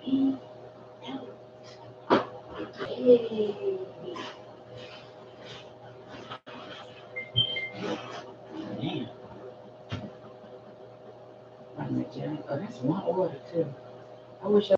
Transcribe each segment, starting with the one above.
Man, oh, that's one order too. I wish I.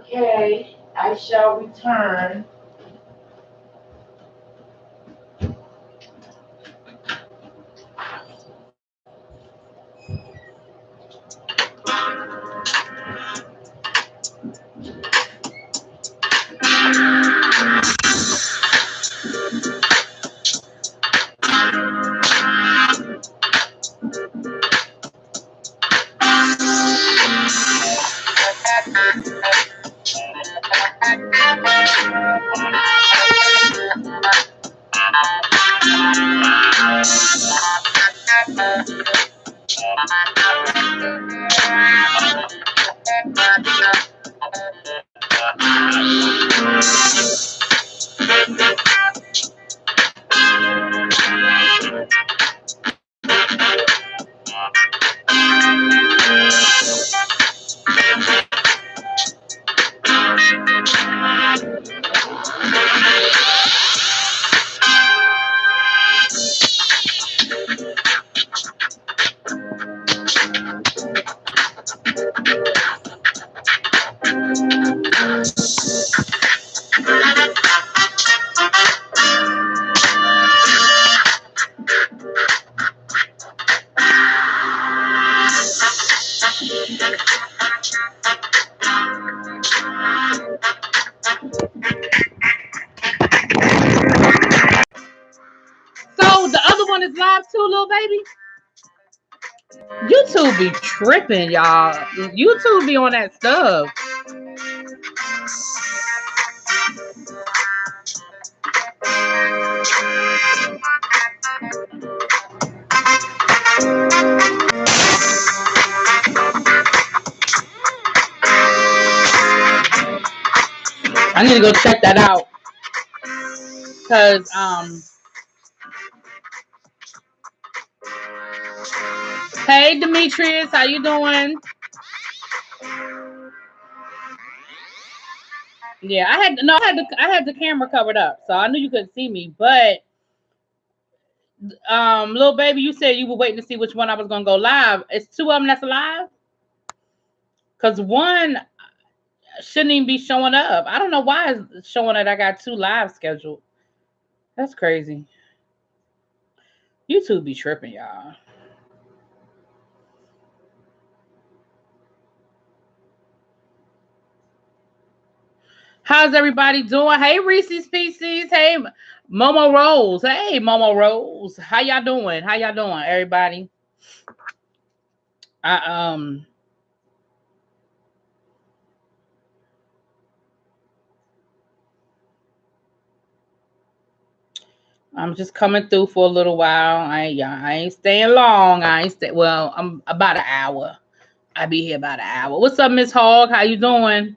Okay, I shall return. So the other one is live too, little baby. YouTube be tripping, y'all. YouTube be on that stuff. I need to go check that out. Cause hey Demetrius, how you doing? Yeah, I had the camera covered up, so I knew you couldn't see me. But little baby, you said you were waiting to see which one I was gonna go live. It's two of them that's live. Cause one shouldn't even be showing up. I don't know why it's showing that I got two live scheduled. That's crazy. YouTube be tripping, y'all. How's everybody doing? Hey, Reese's Pieces. Hey, Momo Rose. Hey, Momo Rose. How y'all doing? How y'all doing, everybody? I I'm just coming through for a little while. I ain't staying long. I ain't stay. Well, I'm about an hour. I be here about an hour. What's up, Miss Hogg? How you doing?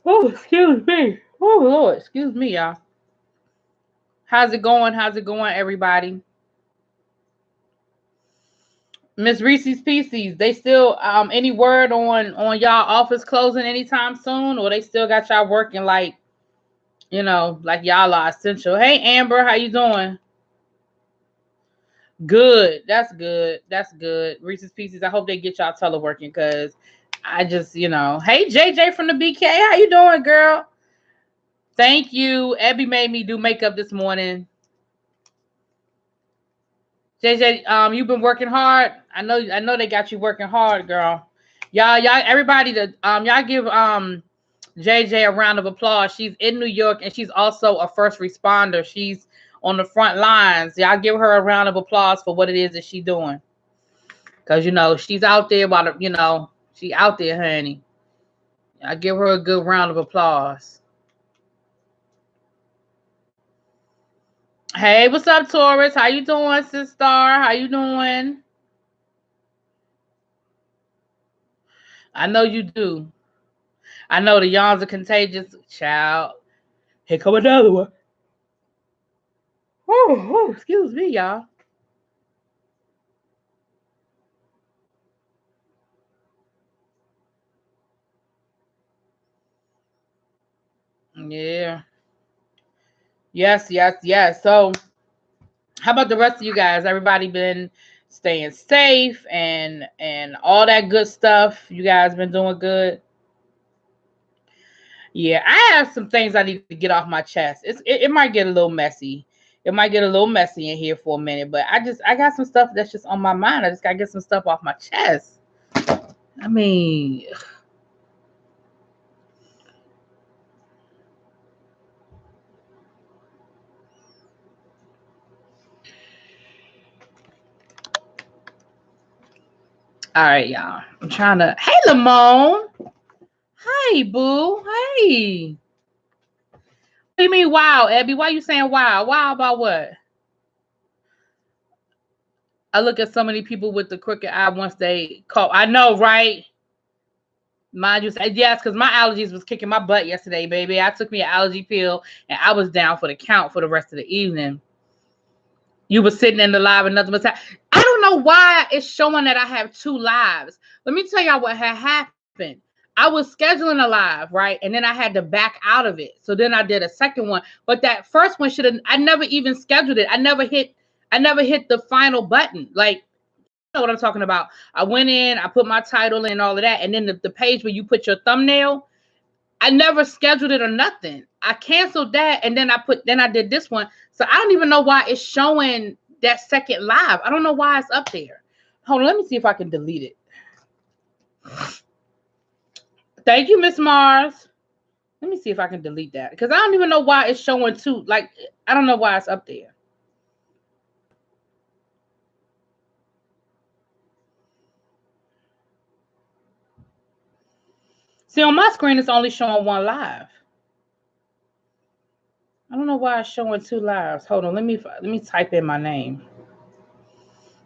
Oh, excuse me. Oh Lord, excuse me, y'all. How's it going? How's it going, everybody? Miss Reese's Pieces. They still any word on y'all office closing anytime soon, or they still got y'all working like like y'all are essential. Hey Amber, how you doing? Good. That's good. That's good. Reese's Pieces. I hope they get y'all teleworking because I just, Hey JJ from the BK, how you doing, girl? Thank you. Abby made me do makeup this morning. JJ, you've been working hard. I know they got you working hard, girl. Y'all, everybody y'all give JJ a round of applause. She's in New York and she's also a first responder. She's on the front lines. Y'all give her a round of applause for what it is that she's doing. Because, you know, she's out there while, you know, she out there, honey. I give her a good round of applause. Hey, what's up, Taurus? How you doing, sister? How you doing? I know you do. I know the yawns are contagious. Child. Here come another one. Oh, excuse me, y'all. Yeah. Yes, yes, yes. So, how about the rest of you guys? Everybody been staying safe and all that good stuff. You guys been doing good. Yeah, I have some things I need to get off my chest. It might get a little messy. It might get a little messy in here for a minute, but I got some stuff that's just on my mind. I just gotta get some stuff off my chest. I mean, all right, y'all. I'm trying to. Hey, Lamone. Hey, boo. Hey. What do you mean, wow, Abby? Why you saying wow? Wow about what? I look at so many people with the crooked eye once they call. I know, right? Mind you, say yes, because my allergies was kicking my butt yesterday, baby. I took me an allergy pill and I was down for the count for the rest of the evening. You were sitting in the live and nothing was happening. I don't know why it's showing that I have 2 lives. Let me tell y'all what had happened. I was scheduling a live, right? And then I had to back out of it. So then I did a second one. But that first one should have, I never even scheduled it. I never hit the final button. Like, know what I'm talking about. I went in, I put my title in and all of that. And then the page where you put your thumbnail, I never scheduled it or nothing. I canceled that and then I did this one. So I don't even know why it's showing that second live. I don't know why it's up there. Hold on, let me see if I can delete it. Thank you, Miss Mars. Let me see if I can delete that because I don't even know why it's showing two. Like, I don't know why it's up there. See, on my screen, it's only showing 1 live. I don't know why it's showing 2 lives. Hold on, let me type in my name.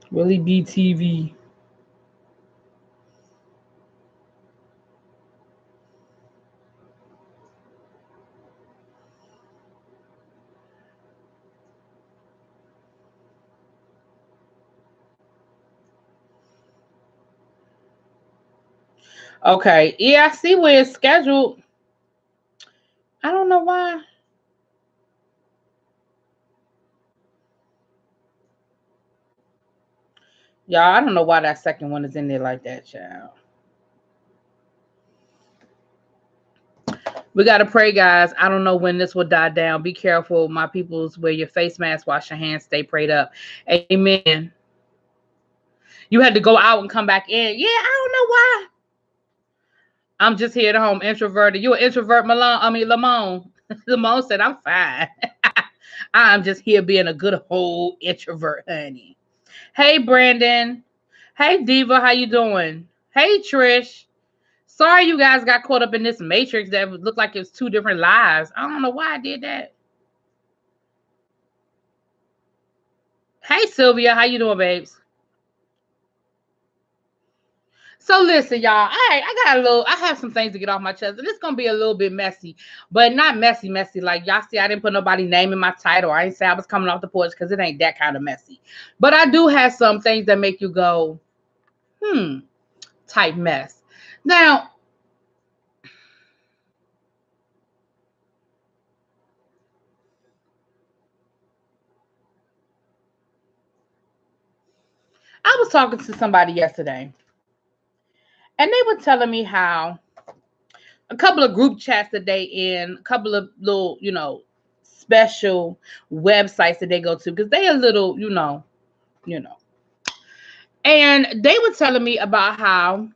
Willie BTV. Okay, yeah, I see where it's scheduled. I don't know why. Y'all, I don't know why that second one is in there like that, child. We got to pray, guys. I don't know when this will die down. Be careful, my peoples. Wear your face mask, wash your hands, stay prayed up. Amen. You had to go out and come back in. Yeah, I don't know why. I'm just here at home, introverted. You an introvert, Malone? I mean, Lamone. Lamone said, I'm fine. I'm just here being a good whole introvert, honey. Hey, Brandon. Hey, Diva. How you doing? Hey, Trish. Sorry you guys got caught up in this matrix that looked like it was 2 different lives. I don't know why I did that. Hey, Sylvia. How you doing, babes? So listen, y'all. All right, I have some things to get off my chest, and it's gonna be a little bit messy, but not messy. Like y'all see, I didn't put nobody's name in my title. I didn't say I was coming off the porch because it ain't that kind of messy. But I do have some things that make you go, type mess. Now, I was talking to somebody yesterday, and they were telling me how a couple of group chats that they in, a couple of little, special websites that they go to because they a little, you know. And they were telling me about how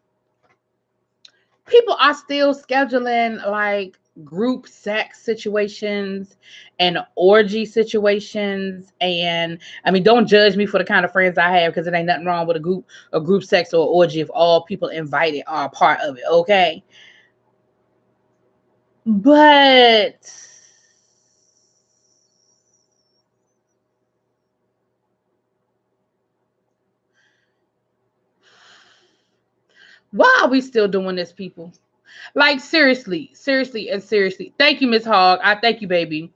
people are still scheduling like group sex situations and orgy situations. And I mean, don't judge me for the kind of friends I have, because it ain't nothing wrong with a group sex or orgy if all people invited are a part of it, okay? But why are we still doing this, people? Like, seriously, seriously, and seriously. Thank you, Miss Hogg. I thank you, baby.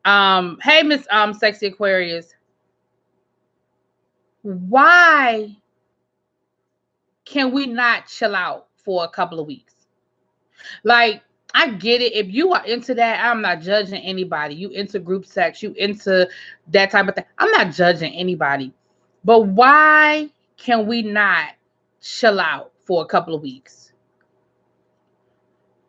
Hey, Miss Sexy Aquarius. Why can we not chill out for a couple of weeks? Like, I get it. If you are into that, I'm not judging anybody. You into group sex, you into that type of thing. I'm not judging anybody. But why can we not chill out for a couple of weeks?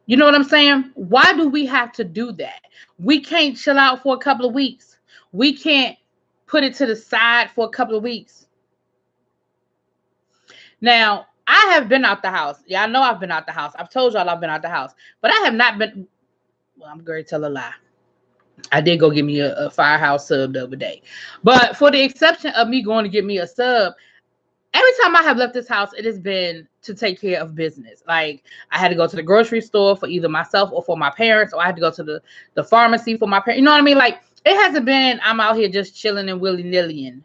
You know what I'm saying? Why do we have to do that? We can't chill out for a couple of weeks. We can't put it to the side for a couple of weeks. Now, I have been out the house. Yeah, I know I've been out the house. I've told y'all I've been out the house. But I have not been. Well, I'm going to tell a lie. I did go get me a Firehouse sub the other day. But for the exception of me going to get me a sub, every time I have left this house, it has been to take care of business. Like, I had to go to the grocery store for either myself or for my parents, or I had to go to the pharmacy for my parents. You know what I mean? Like, it hasn't been I'm out here just chilling and willy-nillying.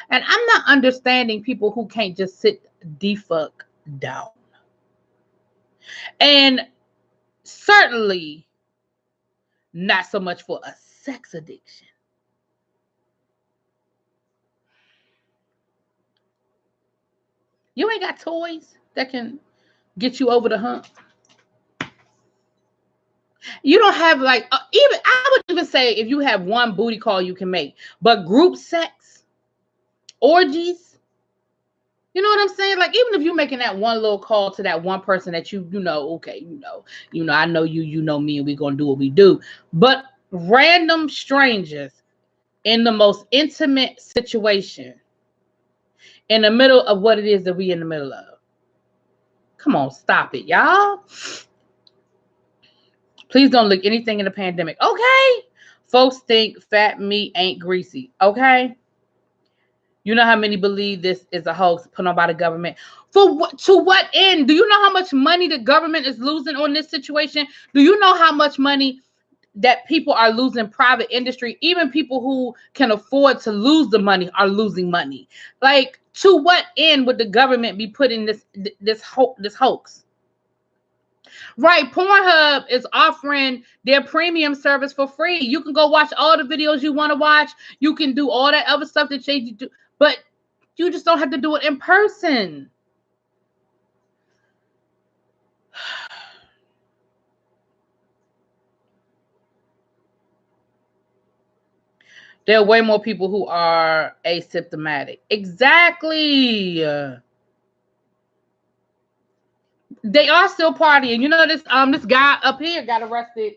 And I'm not understanding people who can't just sit the fuck down. And certainly not so much for a sex addiction. You ain't got toys that can get you over the hump. You don't have like even I would even say if you have one booty call you can make, but group sex, orgies, you know what I'm saying? Like, even if you're making that one little call to that one person that you know, okay, I know you know me, and we're gonna do what we do. But random strangers in the most intimate situation in the middle of what it is that we in the middle of. Come on, stop it, y'all. Please don't look anything in the pandemic. Okay. Folks think fat meat ain't greasy. Okay. You know how many believe this is a hoax put on by the government? For what? To what end? Do you know how much money the government is losing on this situation? Do you know how much money that people are losing private industry? Even people who can afford to lose the money are losing money. Like, to what end would the government be putting this hoax? Right, Pornhub is offering their premium service for free. You can go watch all the videos you want to watch. You can do all that other stuff that you do, but you just don't have to do it in person. There are way more people who are asymptomatic. Exactly. They are still partying. You know, this guy up here got arrested.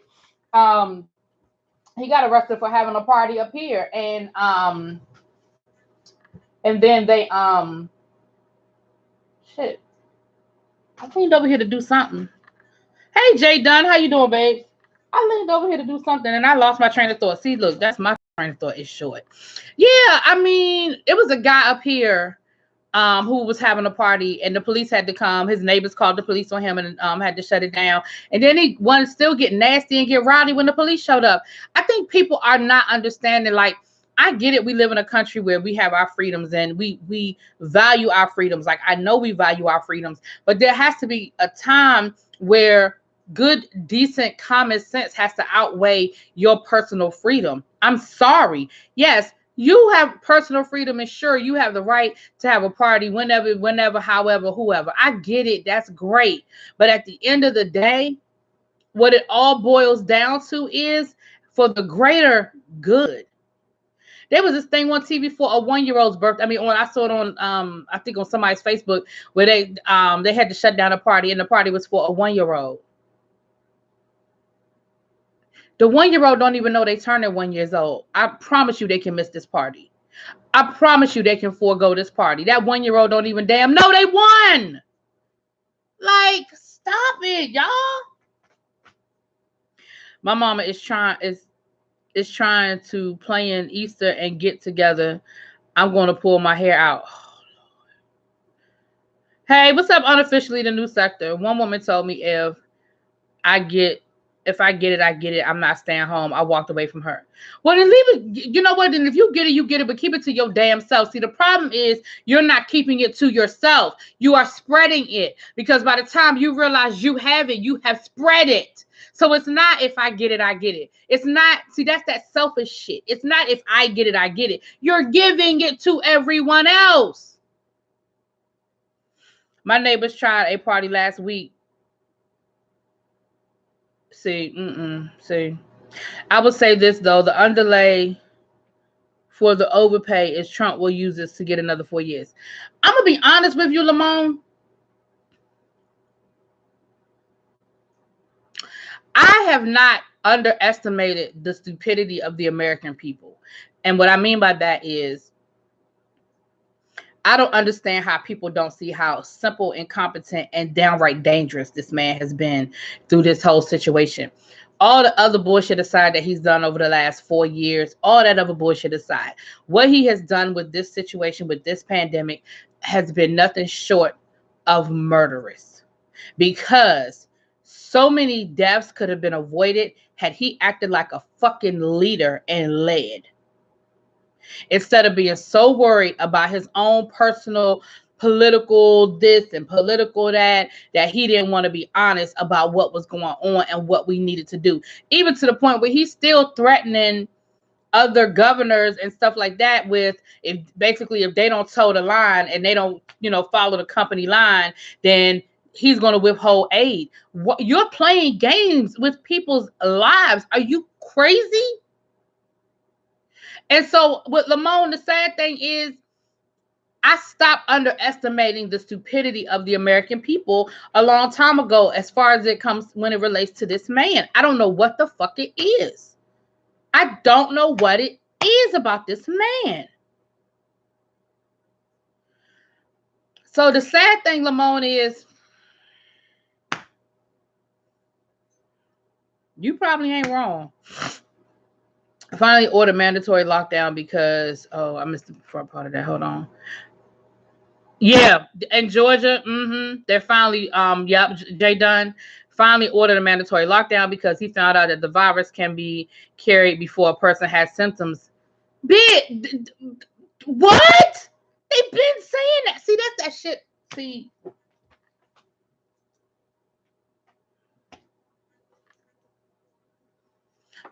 He got arrested for having a party up here, and then they shit. I leaned over here to do something. Hey, Jay Dunn, how you doing, babe? I leaned over here to do something, and I lost my train of thought. See, look, that's my train of thought is short. Yeah, I mean, it was a guy up here who was having a party, and the police had to come. His neighbors called the police on him and had to shut it down. And then he wanted to still get nasty and get rowdy when the police showed up. I think people are not understanding, like, I get it. We live in a country where we have our freedoms and we value our freedoms. Like, I know we value our freedoms, but there has to be a time where good, decent common sense has to outweigh your personal freedom. I'm sorry. Yes, you have personal freedom, and sure, you have the right to have a party whenever, however, whoever. I get it. That's great. But at the end of the day, what it all boils down to is for the greater good. There was this thing on TV for a 1-year-old's birthday. I mean, I saw it on I think on somebody's Facebook, where they had to shut down a party, and the party was for a 1-year-old. The 1-year-old don't even know they turned 1 year old. I promise you they can miss this party. I promise you they can forego this party. That 1-year-old don't even damn know they won. Like, Stop it, y'all. My mama is trying to plan Easter and get together. I'm going to pull my hair out. Hey, what's up? Unofficially, the new sector. One woman told me if I get it, I get it. I'm not staying home. I walked away from her. Well, then leave it. You know what? Then if you get it, you get it, but keep it to your damn self. See, the problem is you're not keeping it to yourself. You are spreading it, because by the time you realize you have it, you have spread it. So it's not if I get it, I get it. It's not, see, that's that selfish shit. It's not if I get it, I get it. You're giving it to everyone else. My neighbors tried a party last week. See, I would say this though: the underlay for the overpay is Trump will use this to get another 4 years. I'm gonna be honest with you, Lamone. I have not underestimated the stupidity of the American people, and what I mean by that is, I don't understand how people don't see how simple, incompetent, and downright dangerous this man has been through this whole situation. All the other bullshit aside that he's done over the last 4 years, all that other bullshit aside, what he has done with this situation, with this pandemic, has been nothing short of murderous. Because so many deaths could have been avoided had he acted like a fucking leader and led, instead of being so worried about his own personal political this and political that he didn't want to be honest about what was going on and what we needed to do, even to the point where he's still threatening other governors and stuff like that with, if they don't toe the line and they don't follow the company line, then he's going to withhold aid. What, you're playing games with people's lives? Are you crazy? And so with Lamone, the sad thing is, I stopped underestimating the stupidity of the American people a long time ago, as far as it comes when it relates to this man. I don't know what the fuck it is. I don't know what it is about this man. So the sad thing, Lamone, is you probably ain't wrong. I finally ordered mandatory lockdown because, oh, I missed the front part of that. Hold on. Yeah, in Georgia, they're finally, Jay Dunn finally ordered a mandatory lockdown because he found out that the virus can be carried before a person has symptoms. What? They've been saying that. See, that's that shit. See.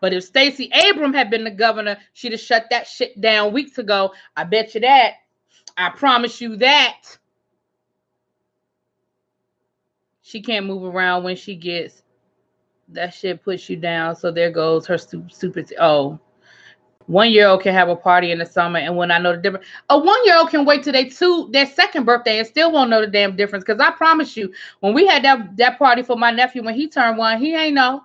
But if Stacey Abrams had been the governor, she'd have shut that shit down weeks ago. I bet you that. I promise you that. She can't move around when she gets that shit puts you down. So there goes her stupid. Oh, 1-year-old can have a party in the summer, and when I know the difference, a 1-year-old can wait till their second birthday and still won't know the damn difference. Because I promise you, when we had that party for my nephew when he turned 1, he ain't know.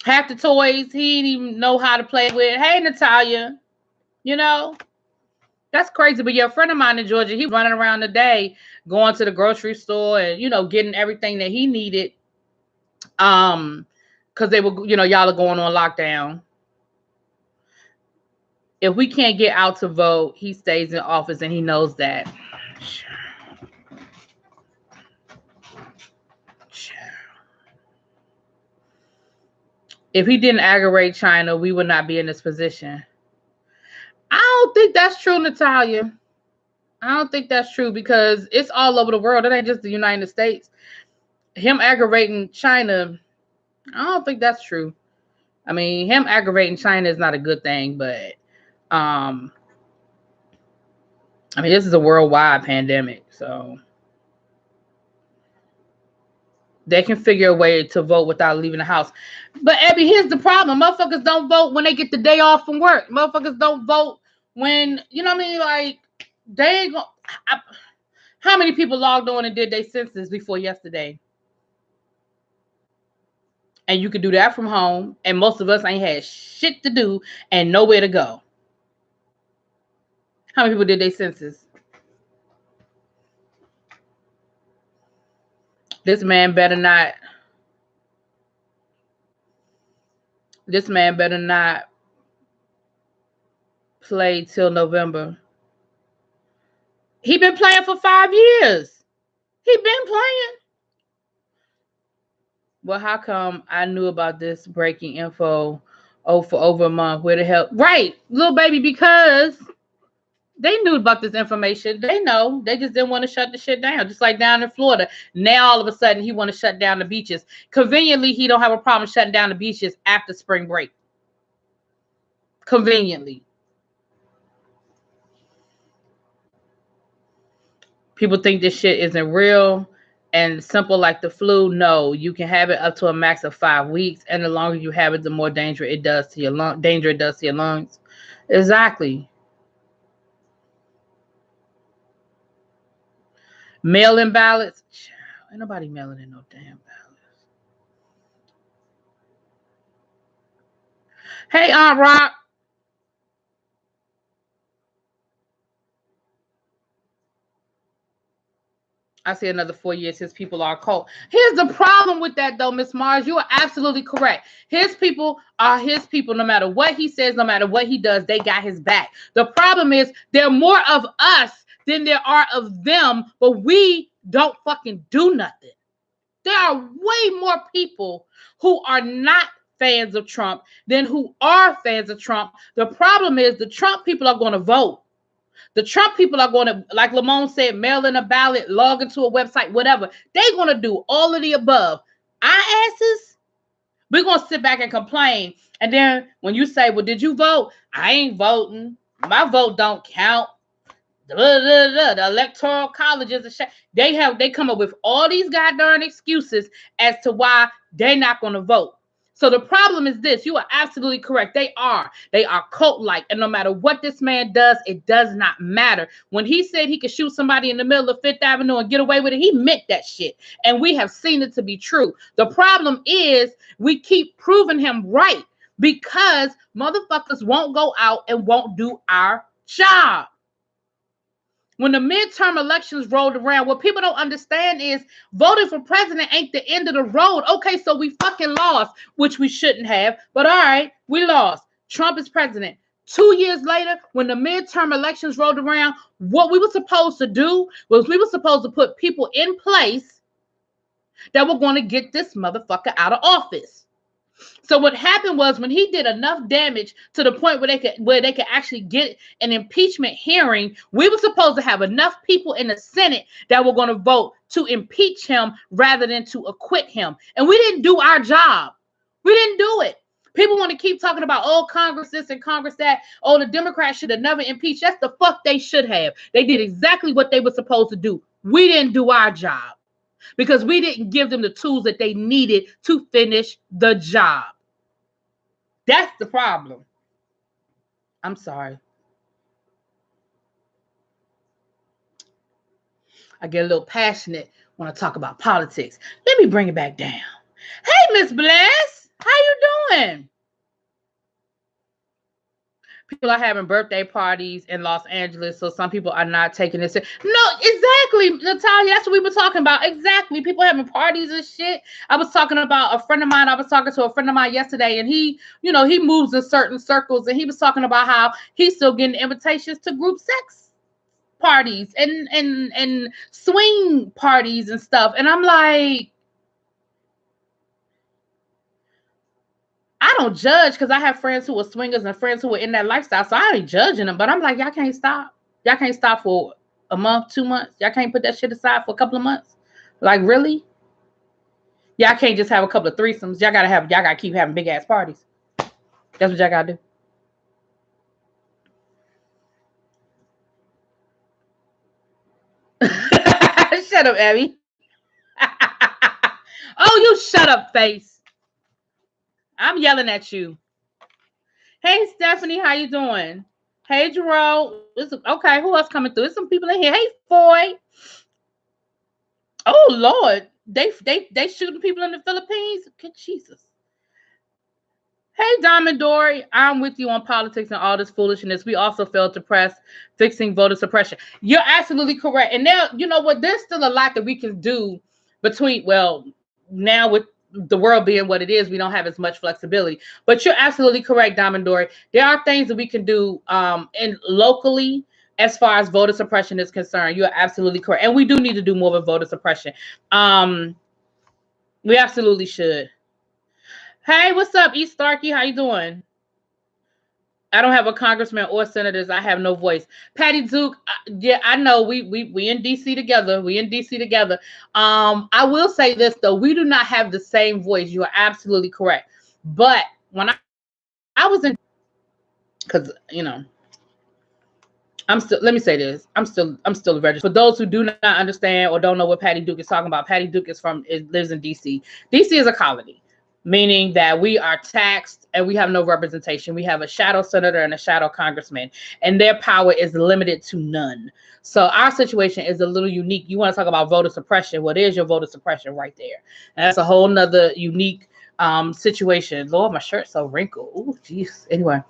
Half the toys he didn't even know how to play with. Hey, Natalia, that's crazy. But yeah, a friend of mine in Georgia, he was running around the day, going to the grocery store and getting everything that he needed. Because they were, y'all are going on lockdown. If we can't get out to vote, he stays in office, and he knows that. If he didn't aggravate China, we would not be in this position. I don't think that's true, Natalia. I don't think that's true, because it's all over the world. It ain't just the United States. Him aggravating China, I don't think that's true. I mean, him aggravating China is not a good thing, but I mean, this is a worldwide pandemic, so they can figure a way to vote without leaving the house. But Abby, here's the problem: motherfuckers don't vote when they get the day off from work. Motherfuckers don't vote when, like, they ain't gonna. How many people logged on and did their census before yesterday? And you could do that from home, and most of us ain't had shit to do and nowhere to go. How many people did they census? This man better not. This man better not play till November. He been playing for 5 years. He been playing. Well, how come I knew about this breaking info for over a month? Where the hell? Right, little baby, because they knew about this information. They know. They just didn't want to shut the shit down. Just like down in Florida. Now all of a sudden he want to shut down the beaches. Conveniently, he don't have a problem shutting down the beaches after spring break. Conveniently. People think this shit isn't real and simple like the flu. No, you can have it up to a max of 5 weeks, and the longer you have it, the more danger it does to your lungs. Exactly. Mail-in ballots. Ain't nobody mailing in no damn ballots. Hey, Aunt Rock. I see another 4 years. His people are cold. Here's the problem with that, though, Miss Mars. You are absolutely correct. His people are his people. No matter what he says, no matter what he does, they got his back. The problem is there are more of us than there are of them, but we don't fucking do nothing. There are way more people who are not fans of Trump than who are fans of Trump. The problem is the Trump people are going to vote. The Trump people are going to, like Lamone said, mail in a ballot, log into a website, whatever. They're going to do all of the above. Our asses, we're going to sit back and complain. And then when you say, well, did you vote? I ain't voting. My vote don't count. The electoral colleges, they come up with all these goddamn excuses as to why they're not going to vote. So the problem is this. You are absolutely correct. They are cult-like. And no matter what this man does, it does not matter. When he said he could shoot somebody in the middle of Fifth Avenue and get away with it, he meant that shit. And we have seen it to be true. The problem is we keep proving him right because motherfuckers won't go out and won't do our job. When the midterm elections rolled around, what people don't understand is voting for president ain't the end of the road. Okay, so we fucking lost, which we shouldn't have. But all right, we lost. Trump is president. 2 years later, when the midterm elections rolled around, what we were supposed to do was we were supposed to put people in place that were going to get this motherfucker out of office. So what happened was when he did enough damage to the point where they could actually get an impeachment hearing, we were supposed to have enough people in the Senate that were going to vote to impeach him rather than to acquit him. And we didn't do our job. We didn't do it. People want to keep talking about, oh, Congress this and Congress that. Oh, the Democrats should have never impeached. That's the fuck they should have. They did exactly what they were supposed to do. We didn't do our job because we didn't give them the tools that they needed to finish the job. That's the problem. I'm sorry. I get a little passionate when I talk about politics. Let me bring it back down. Hey, Miss Bless, how you doing? People are having birthday parties in Los Angeles, so some people are not taking this. No, exactly, Natalia. That's what we were talking about. Exactly. People having parties and shit. I was talking about a friend of mine. I was talking to a friend of mine yesterday, and he moves in certain circles, and he was talking about how he's still getting invitations to group sex parties and swing parties and stuff. And I'm like, I don't judge because I have friends who are swingers and friends who are in that lifestyle. So I ain't judging them. But I'm like, y'all can't stop. Y'all can't stop for a month, 2 months. Y'all can't put that shit aside for a couple of months. Like, really? Y'all can't just have a couple of threesomes. Y'all gotta keep having big ass parties. That's what y'all gotta do. Shut up, Abby. Oh, you shut up, face. I'm yelling at you. Hey, Stephanie, how you doing? Hey, Jerome. Okay, who else coming through? There's some people in here. Hey, Foy. Oh, Lord. They shooting people in the Philippines? Good Jesus. Hey, Diamond Dory, I'm with you on politics and all this foolishness. We also failed to press fixing voter suppression. You're absolutely correct. And now, you know what? There's still a lot that we can do between, well, now with the world being what it is, we don't have as much flexibility. But you're absolutely correct, Diamond Dory. There are things that we can do in locally as far as voter suppression is concerned. You're absolutely correct. And we do need to do more with voter suppression. Um, we absolutely should. Hey, what's up, East Starkey? How you doing? I don't have a congressman or senators. I have no voice. Patty Duke, yeah, I know we in DC together. We in DC together. I will say this though, we do not have the same voice. You are absolutely correct. But when I was in, because I'm still. Let me say this. I'm still registered. For those who do not understand or don't know what Patty Duke is talking about, Patty Duke lives in D.C. D.C. is a colony, meaning that we are taxed and we have no representation. We have a shadow senator and a shadow congressman, and their power is limited to none. So our situation is a little unique. You want to talk about voter suppression? Well, there's your voter suppression right there. And that's a whole nother unique situation. Lord, my shirt's so wrinkled. Oh, jeez. Anyway,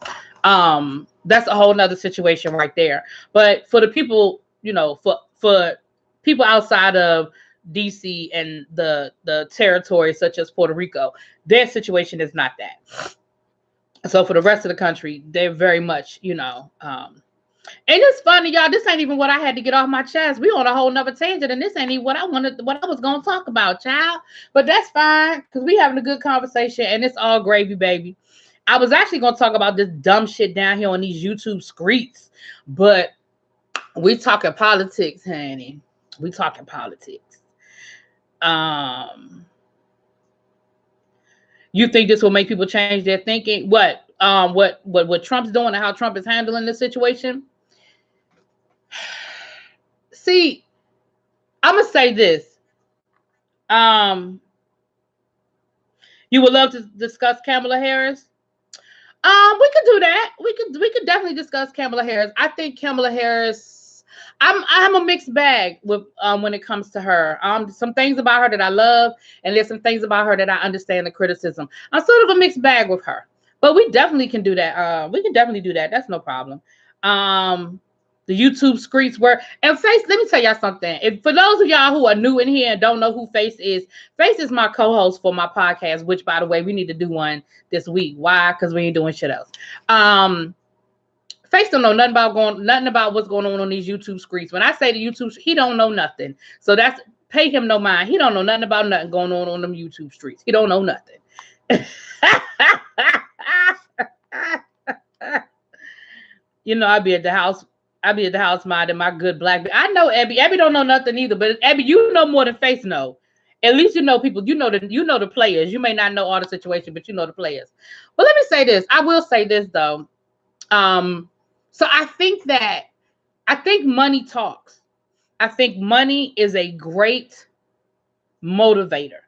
that's a whole nother situation right there. But for the people, for people outside of DC and the territories such as Puerto Rico, their situation is not that. So for the rest of the country, they're very much, and it's funny, y'all. This ain't even what I had to get off my chest. We on a whole nother tangent, and this ain't even what I was gonna talk about, child. But that's fine, because we having a good conversation, and it's all gravy, baby. I was actually gonna talk about this dumb shit down here on these YouTube streets, but we talking politics, honey. We talking politics. You think this will make people change their thinking? What Trump's doing and how Trump is handling this situation? See, I'm gonna say this. You would love to discuss Kamala Harris. We could do that. We could definitely discuss Kamala Harris. I think Kamala Harris. I'm a mixed bag with when it comes to her. Some things about her that I love, and there's some things about her that I understand the criticism. I'm sort of a mixed bag with her, but we definitely can do that. We can definitely do that. That's no problem. The YouTube streets were and Face. Let me tell y'all something. If for those of y'all who are new in here and don't know who Face is my co-host for my podcast. Which, by the way, we need to do one this week. Why? Because we ain't doing shit else. Face don't know nothing about what's going on these YouTube streets. When I say the YouTube, he don't know nothing. So that's pay him no mind. He don't know nothing about nothing going on them YouTube streets. He don't know nothing. I'd be at the house. I'd be at the house minding my good black. I know Abby. Abby don't know nothing either, but Abby, you know more than Face know. At least you know people. You know the players. You may not know all the situation, but you know the players. But let me say this. I will say this though. So I think money talks. I think money is a great motivator.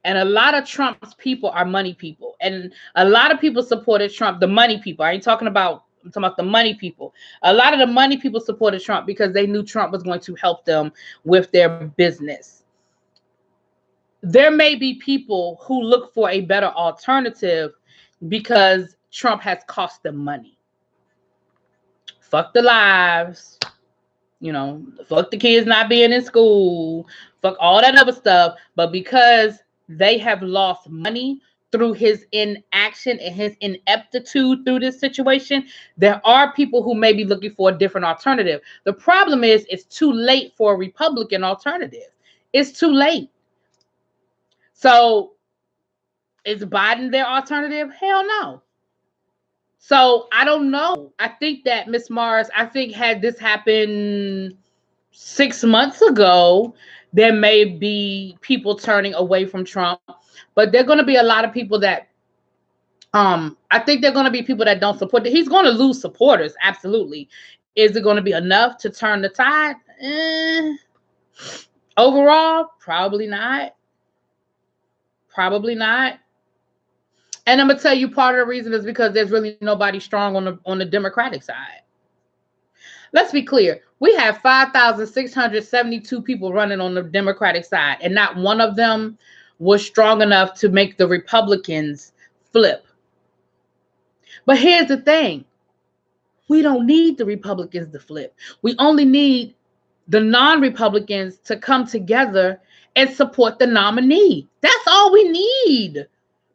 And a lot of Trump's people are money people. And a lot of people supported Trump, the money people. I'm talking about the money people. A lot of the money people supported Trump because they knew Trump was going to help them with their business. There may be people who look for a better alternative because Trump has cost them money. Fuck the lives, fuck the kids not being in school, fuck all that other stuff. But because they have lost money through his inaction and his ineptitude through this situation, there are people who may be looking for a different alternative. The problem is it's too late for a Republican alternative. It's too late. So is Biden their alternative? Hell no. So I don't know. I think that Miss Mars, had this happened 6 months ago, there may be people turning away from Trump, but there are going to be a lot of people that I think there are going to be people that don't support it. He's going to lose supporters, absolutely. Is it going to be enough to turn the tide? Overall, probably not. Probably not. And I'm gonna tell you part of the reason is because there's really nobody strong on the Democratic side. Let's be clear. We have 5,672 people running on the Democratic side, and not one of them was strong enough to make the Republicans flip. But here's the thing. We don't need the Republicans to flip. We only need the non-Republicans to come together and support the nominee. That's all we need.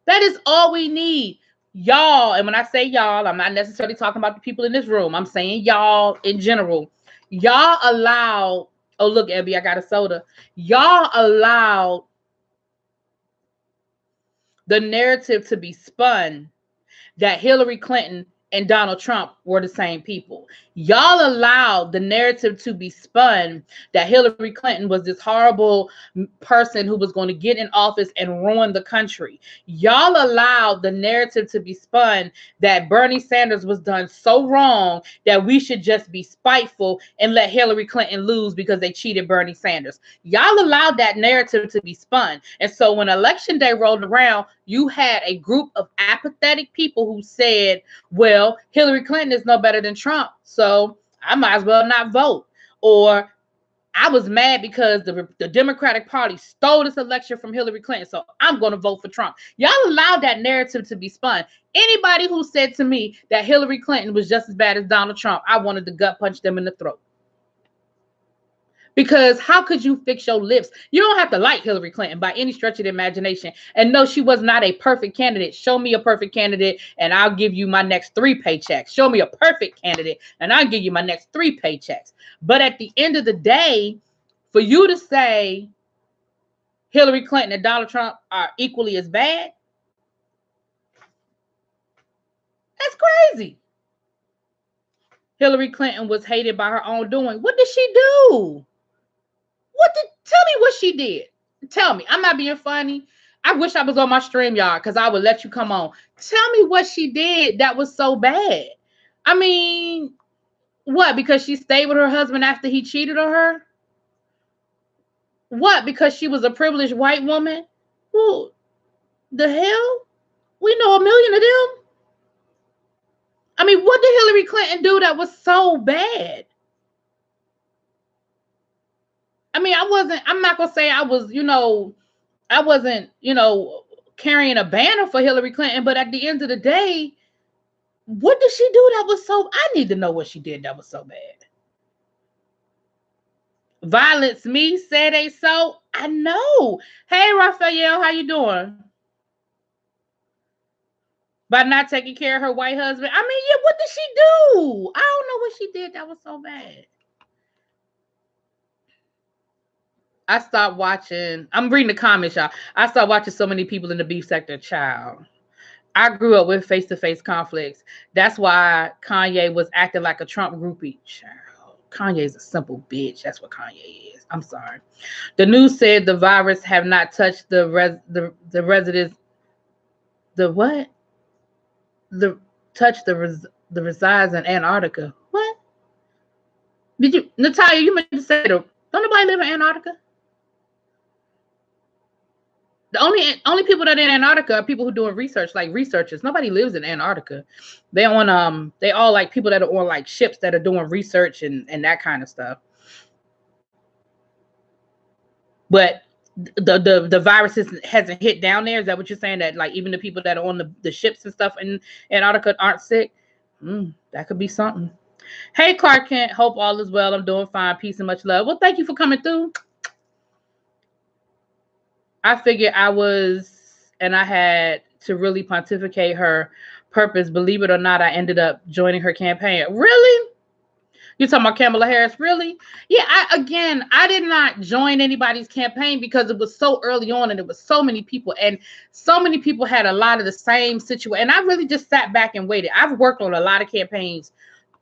That is all we need. Y'all, and when I say y'all, I'm not necessarily talking about the people in this room. I'm saying y'all in general. Y'all allow, oh look, Abby, I got a soda. Y'all allow the narrative to be spun that Hillary Clinton and Donald Trump were the same people. Y'all allowed the narrative to be spun that Hillary Clinton was this horrible person who was going to get in office and ruin the country. Y'all allowed the narrative to be spun that Bernie Sanders was done so wrong that we should just be spiteful and let Hillary Clinton lose because they cheated Bernie Sanders. Y'all allowed that narrative to be spun. And so when election day rolled around, you had a group of apathetic people who said, well, Hillary Clinton is no better than Trump, so I might as well not vote. Or I was mad because the Democratic Party stole this election from Hillary Clinton, so I'm going to vote for Trump. Y'all allowed that narrative to be spun. Anybody who said to me that Hillary Clinton was just as bad as Donald Trump, I wanted to gut punch them in the throat. Because how could you fix your lips? You don't have to like Hillary Clinton by any stretch of the imagination. And no, she was not a perfect candidate. Show me a perfect candidate and I'll give you my next 3 paychecks. Show me a perfect candidate and I'll give you my next 3 paychecks. But at the end of the day, for you to say Hillary Clinton and Donald Trump are equally as bad, that's crazy. Hillary Clinton was hated by her own doing. What did she do? Tell me what she did. Tell me. I'm not being funny. I wish I was on my StreamYard because I would let you come on. Tell me what she did that was so bad. I mean, what? Because she stayed with her husband after he cheated on her? What? Because she was a privileged white woman? Well, the hell? We know a million of them. I mean, what did Hillary Clinton do that was so bad? I mean, I'm not going to say I was, I wasn't, carrying a banner for Hillary Clinton, but at the end of the day, what did she do that was so, I need to know what she did that was so bad. Violence me, say they so. I know. Hey, Raphael, how you doing? By not taking care of her white husband. I mean, yeah, what did she do? I don't know what she did that was so bad. I stopped watching. I'm reading the comments, y'all. I stopped watching so many people in the beef sector. Child, I grew up with face-to-face conflicts. That's why Kanye was acting like a Trump groupie. Child, Kanye's a simple bitch. That's what Kanye is. I'm sorry. The news said the virus have not touched the residents. The what? The resides in Antarctica. What? Did you, Natalia? You meant to say don't nobody live in Antarctica? The only people that are in Antarctica are people who are doing research, like researchers. Nobody lives in Antarctica. They all like people that are on like ships that are doing research and that kind of stuff. But the virus hasn't hit down there. Is that what you're saying? That like even the people that are on the ships and stuff in Antarctica aren't sick? That could be something. Hey Clark Kent, hope all is well. I'm doing fine. Peace and much love. Well, thank you for coming through. I figured I had to really pontificate her purpose. Believe it or not, I ended up joining her campaign. Really? You talking about Kamala Harris? Really? Yeah, I did not join anybody's campaign because it was so early on and it was so many people and so many people had a lot of the same situation. And I really just sat back and waited. I've worked on a lot of campaigns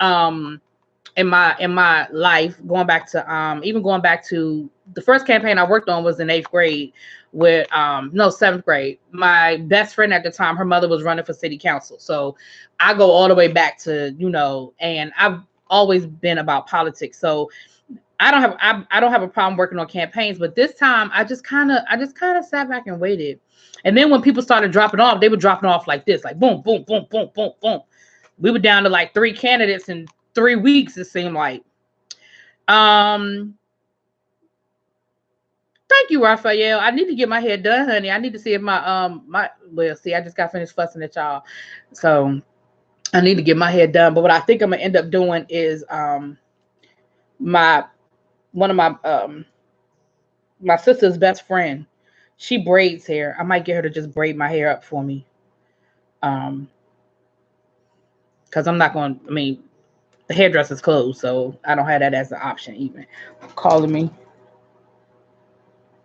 in my life, going back to the first campaign I worked on was in 8th grade with 7th grade. My best friend at the time, her mother was running for city council. So I go all the way back to, and I've always been about politics. So I don't have a problem working on campaigns, but this time I just kind of sat back and waited. And then when people started dropping off, they were dropping off like this, like boom, boom, boom, boom, boom, boom. We were down to like 3 candidates in 3 weeks, it seemed like. Thank you, Raphael. I need to get my hair done, honey. I need to see if I just got finished fussing at y'all. So I need to get my hair done. But what I think I'm gonna end up doing is my one of my sister's best friend. She braids hair. I might get her to just braid my hair up for me. Um, because I'm not going. I mean, the hairdresser's closed, so I don't have that as an option even. Calling me.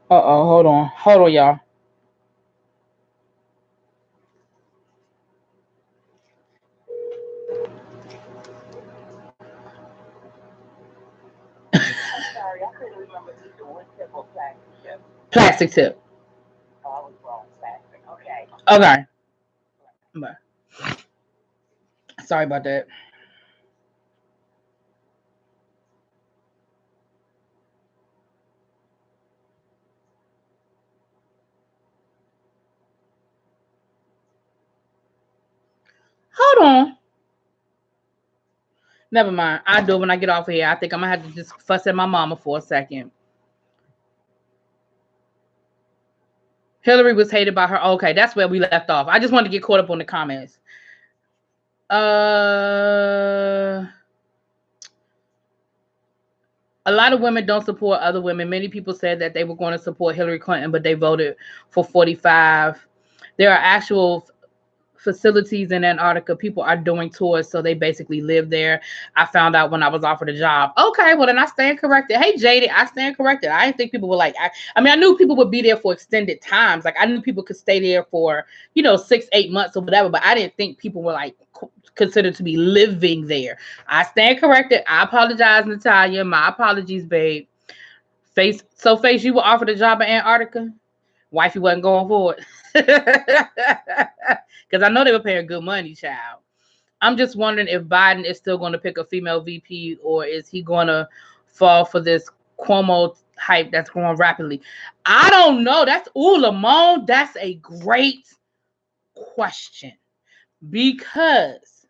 Hold on, y'all. Sorry, I couldn't remember either wood tip or plastic tip. Plastic tip. Oh, I was wrong. Plastic. Okay. Okay. Bye. Sorry about that. Hold on. Never mind. I'll do it when I get off of here. I think I'm gonna have to just fuss at my mama for a second. Hillary was hated by her. Okay, that's where we left off. I just wanted to get caught up on the comments. A lot of women don't support other women. Many people said that they were going to support Hillary Clinton, but they voted for 45. There are actual facilities in Antarctica. People are doing tours, so they basically live there. I found out when I was offered a job. Okay, well then I stand corrected. Hey, Jaded, I stand corrected. I didn't think people were like. I mean, I knew people would be there for extended times. Like I knew people could stay there for 6-8 months or whatever. But I didn't think people were like considered to be living there. I stand corrected. I apologize, Natalia. My apologies, babe. Face, you were offered a job in Antarctica. Wifey wasn't going for it. Because I know they were paying good money, child. I'm just wondering if Biden is still going to pick a female VP or is he going to fall for this Cuomo hype that's growing rapidly. I don't know. Lamone. That's a great question because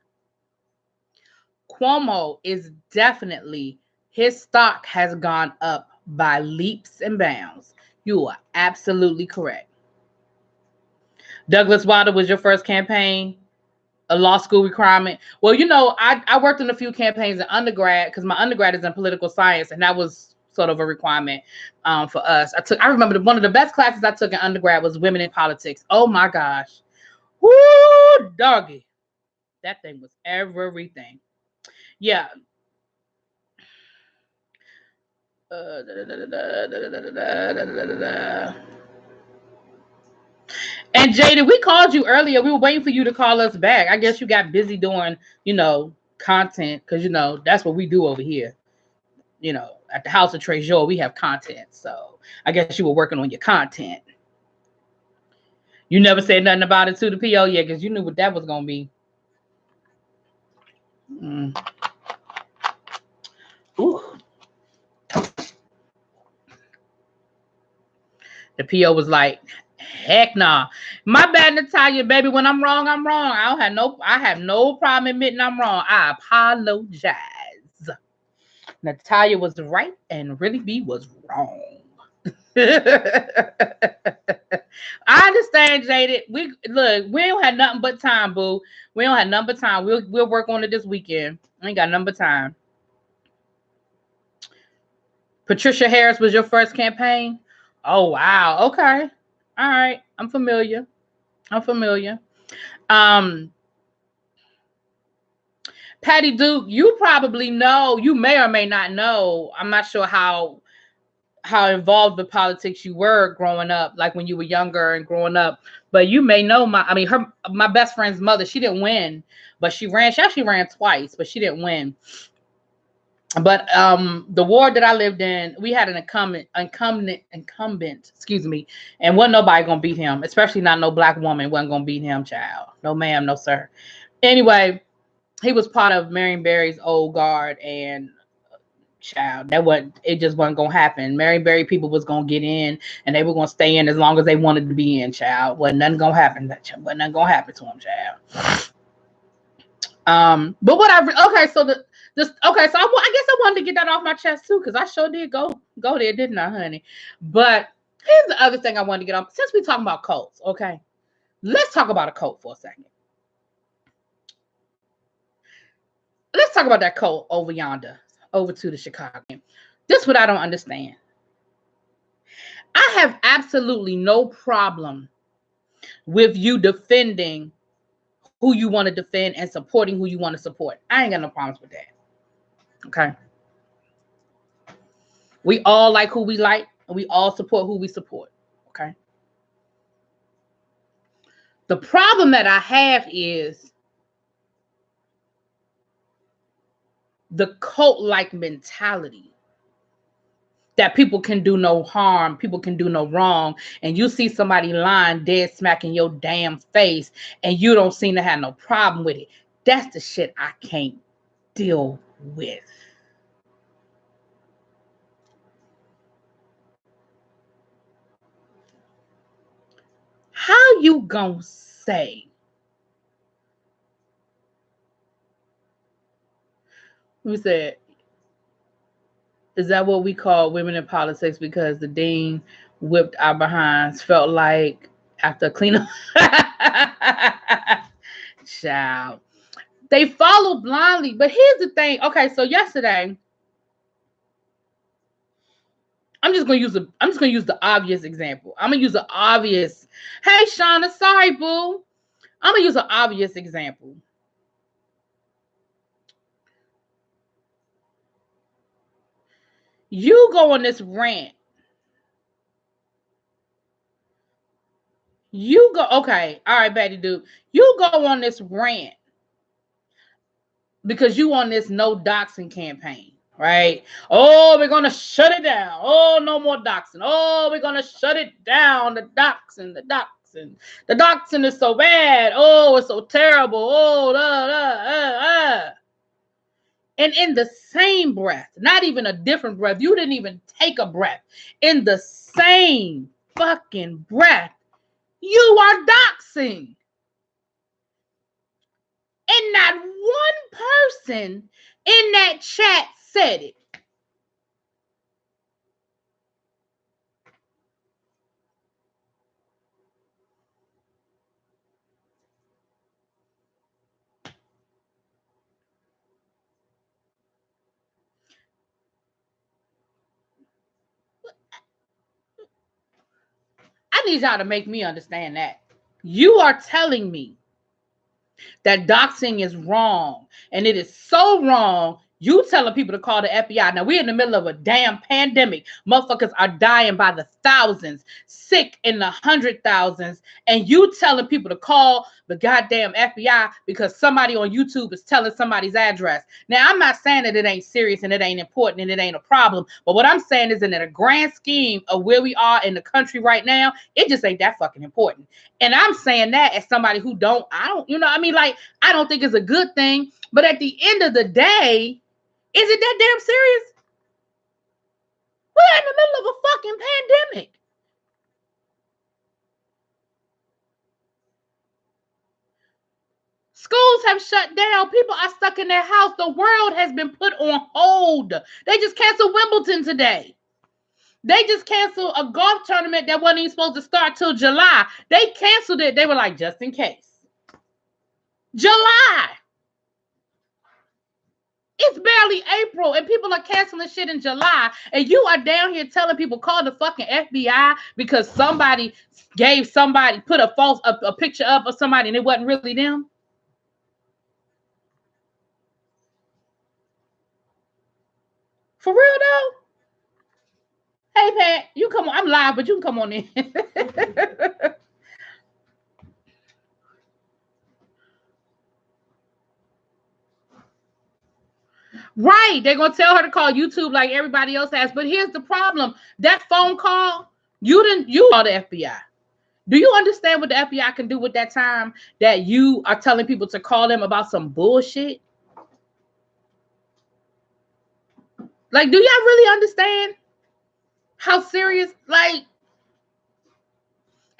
Cuomo is definitely, his stock has gone up by leaps and bounds. You are absolutely correct. Douglas Wilder was your first campaign, a law school requirement. Well, I worked in a few campaigns in undergrad because my undergrad is in political science, and that was sort of a requirement for us. I remember one of the best classes I took in undergrad was women in politics. Oh my gosh. Woo, doggy. That thing was everything. Yeah. And Jada, we called you earlier. We were waiting for you to call us back. I guess you got busy doing, content because that's what we do over here. At the House of Treasure, we have content. So I guess you were working on your content. You never said nothing about it to the PO yet because you knew what that was gonna be. Ooh. The PO was like, heck nah. My bad, Natalia, baby. When I'm wrong, I'm wrong. I have no problem admitting I'm wrong. I apologize. Natalia was right and Really B was wrong. I understand, Jaded. We don't have nothing but time, boo. We don't have nothing but time. We'll work on it this weekend. I ain't got nothing but time. Patricia Harris was your first campaign? Oh wow. Okay. All right. I'm familiar. Patty Duke, you probably know, you may or may not know. I'm not sure how involved with politics you were growing up, like when you were younger and growing up. But you may know my best friend's mother, she didn't win, but she actually ran twice, but she didn't win. But the ward that I lived in, we had an incumbent, excuse me, and wasn't nobody gonna beat him, especially not no black woman wasn't gonna beat him, child. No ma'am, no sir. Anyway, he was part of Marion Barry's old guard, and child, it just wasn't gonna happen. Marion Barry people was gonna get in, and they were gonna stay in as long as they wanted to be in, child. Wasn't nothing gonna happen. Wasn't nothing gonna happen to him, child. But okay, so I guess I wanted to get that off my chest too, because I sure did go there, didn't I, honey? But here's the other thing I wanted to get off. Since we talking about cults, okay, let's talk about a cult for a second. Let's talk about that cult over yonder, over to the Chicago. This is what I don't understand. I have absolutely no problem with you defending who you want to defend and supporting who you want to support. I ain't got no problems with that. Okay. We all like who we like, and we all support who we support. Okay. The problem that I have is the cult-like mentality that people can do no harm, people can do no wrong, and you see somebody lying dead smack in your damn face, and you don't seem to have no problem with it. That's the shit I can't deal with. How you gonna say? We said, is that what we call women in politics because the dean whipped our behinds? Felt like after cleanup. Child. They follow blindly. But here's the thing. Okay, so yesterday, I'm just gonna use the obvious example. I'm gonna use the obvious. Hey Shauna, sorry, boo. I'm gonna use an obvious example. You go on this rant. You go, okay, all right, Betty dude. You go on this rant because you on this no doxing campaign, right? Oh, we're gonna shut it down. Oh, no more doxing. Oh, we're gonna shut it down. The doxing. The doxing is so bad. Oh, it's so terrible. Oh, And in the same breath, not even a different breath, you didn't even take a breath. In the same fucking breath, you are doxing. And not one person in that chat said it. I need y'all to make me understand that. You are telling me that doxing is wrong, and it is so wrong. You telling people to call the FBI. Now, we're in the middle of a damn pandemic. Motherfuckers are dying by the thousands, sick in the 100,000s, and you telling people to call the goddamn FBI because somebody on YouTube is telling somebody's address. Now, I'm not saying that it ain't serious and it ain't important and it ain't a problem, but what I'm saying is in a grand scheme of where we are in the country right now, it just ain't that fucking important. And I'm saying that as somebody who I don't think it's a good thing, but at the end of the day, is it that damn serious? We're in the middle of a fucking pandemic. Schools have shut down. People are stuck in their house. The world has been put on hold. They just canceled Wimbledon today. They just canceled a golf tournament that wasn't even supposed to start till July. They canceled it. They were like, just in case. July. It's barely April and people are canceling shit in July. And you are down here telling people call the fucking FBI because somebody put a picture up of somebody and it wasn't really them. For real though? Hey Pat, you come on. I'm live, but you can come on in. Right. They're going to tell her to call YouTube like everybody else has. But here's the problem. That phone call, you are the FBI. Do you understand what the FBI can do with that time that you are telling people to call them about some bullshit? Like, do y'all really understand how serious? Like,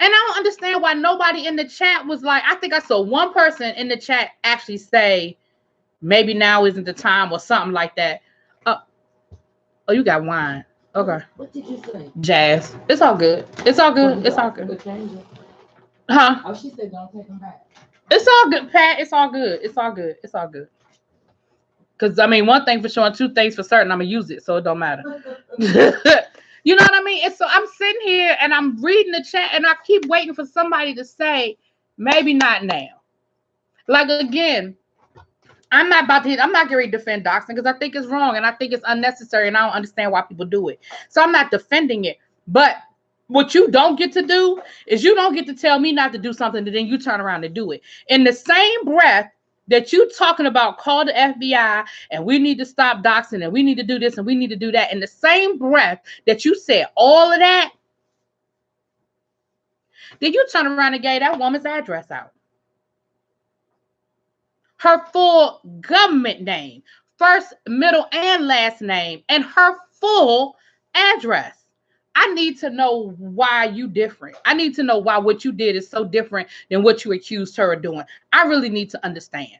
and I don't understand why nobody in the chat was like, I think I saw one person in the chat actually say, maybe now isn't the time or something like that. Oh, you got wine. Okay. What did you say? Jazz. It's all good. It's all good. It's all good. Huh? Oh, she said don't take them back. It's all good, Pat. It's all good. It's all good. It's all good. Because, I mean, one thing for sure, and two things for certain, I'm going to use it, so it don't matter. You know what I mean? And so I'm sitting here and I'm reading the chat and I keep waiting for somebody to say, maybe not now. Like, again, I'm not getting ready to defend doxing because I think it's wrong and I think it's unnecessary and I don't understand why people do it. So I'm not defending it. But what you don't get to do is you don't get to tell me not to do something and then you turn around and do it. In the same breath that you talking about, call the FBI and we need to stop doxing and we need to do this and we need to do that. In the same breath that you said all of that, then you turn around and gave that woman's address out. Her full government name, first, middle, and last name, and her full address. I need to know why you different. I need to know why what you did is so different than what you accused her of doing. I really need to understand.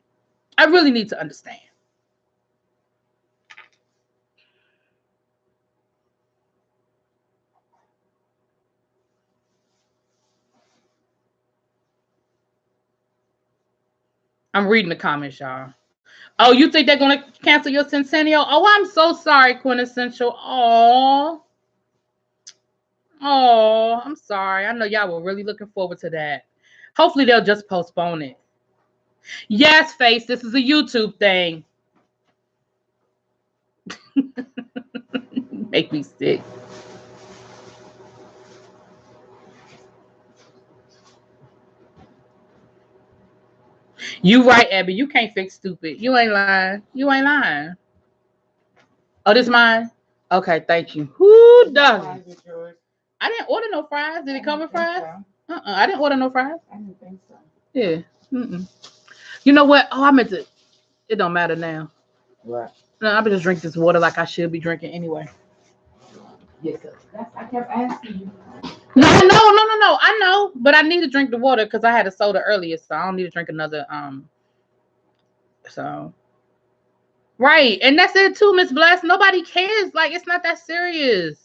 I really need to understand. I'm reading the comments, y'all. Oh, you think they're going to cancel your Centennial? Oh, I'm so sorry, Quintessential. Oh, I'm sorry. I know y'all were really looking forward to that. Hopefully, they'll just postpone it. Yes, Face, this is a YouTube thing. Make me sick. You right, Abby. You can't fix stupid. You ain't lying. You ain't lying. Oh, this mine? Okay, thank you. Who does it? I didn't order no fries. Did it come with fries? So. I didn't order no fries. I didn't think so. Yeah. You know what? Oh, I meant to. It don't matter now. What? No, I'm just drink this water like I should be drinking anyway. Yeah, I kept asking you. No. I know, but I need to drink the water because I had a soda earlier, so I don't need to drink another. So. Right, and that's it too, Miss Bless. Nobody cares. Like, it's not that serious.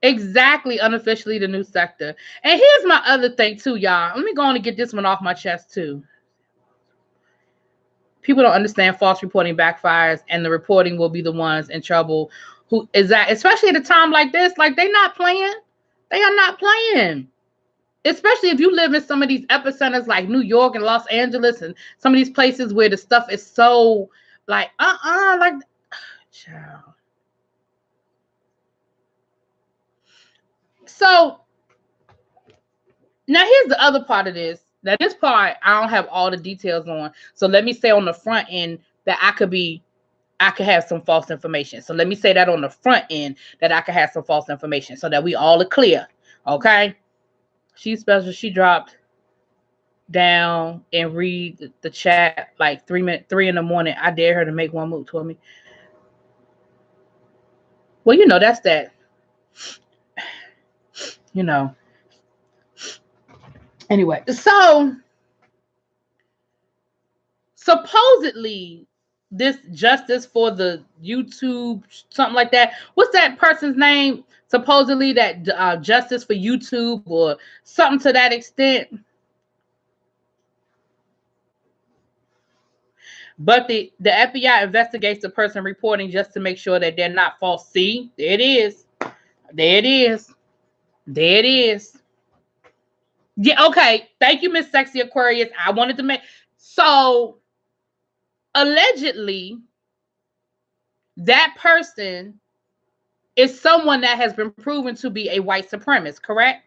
Exactly, unofficially the new sector. And here's my other thing too, y'all. Let me go on and get this one off my chest too. People don't understand false reporting backfires, and the reporting will be the ones in trouble. Who is that? Especially at a time like this, like they not playing. They are not playing. Especially if you live in some of these epicenters like New York and Los Angeles and some of these places where the stuff is so like like child. So now here's the other part of this. Now this part I don't have all the details on. So let me say on the front end that I could have some false information. So let me say that on the front end that I could have some false information so that we all are clear. Okay. She's special. She dropped down and read the chat like 3 in the morning. I dare her to make one move toward me. Well, you know, that's that. You know. Anyway, so supposedly this justice for the YouTube, something like that. What's that person's name? Supposedly that justice for YouTube or something to that extent. But the FBI investigates the person reporting just to make sure that they're not false. See, there it is. There it is. There it is. Yeah, okay. Thank you, Miss Sexy Aquarius. I wanted to make so allegedly that person is someone that has been proven to be a white supremacist, correct?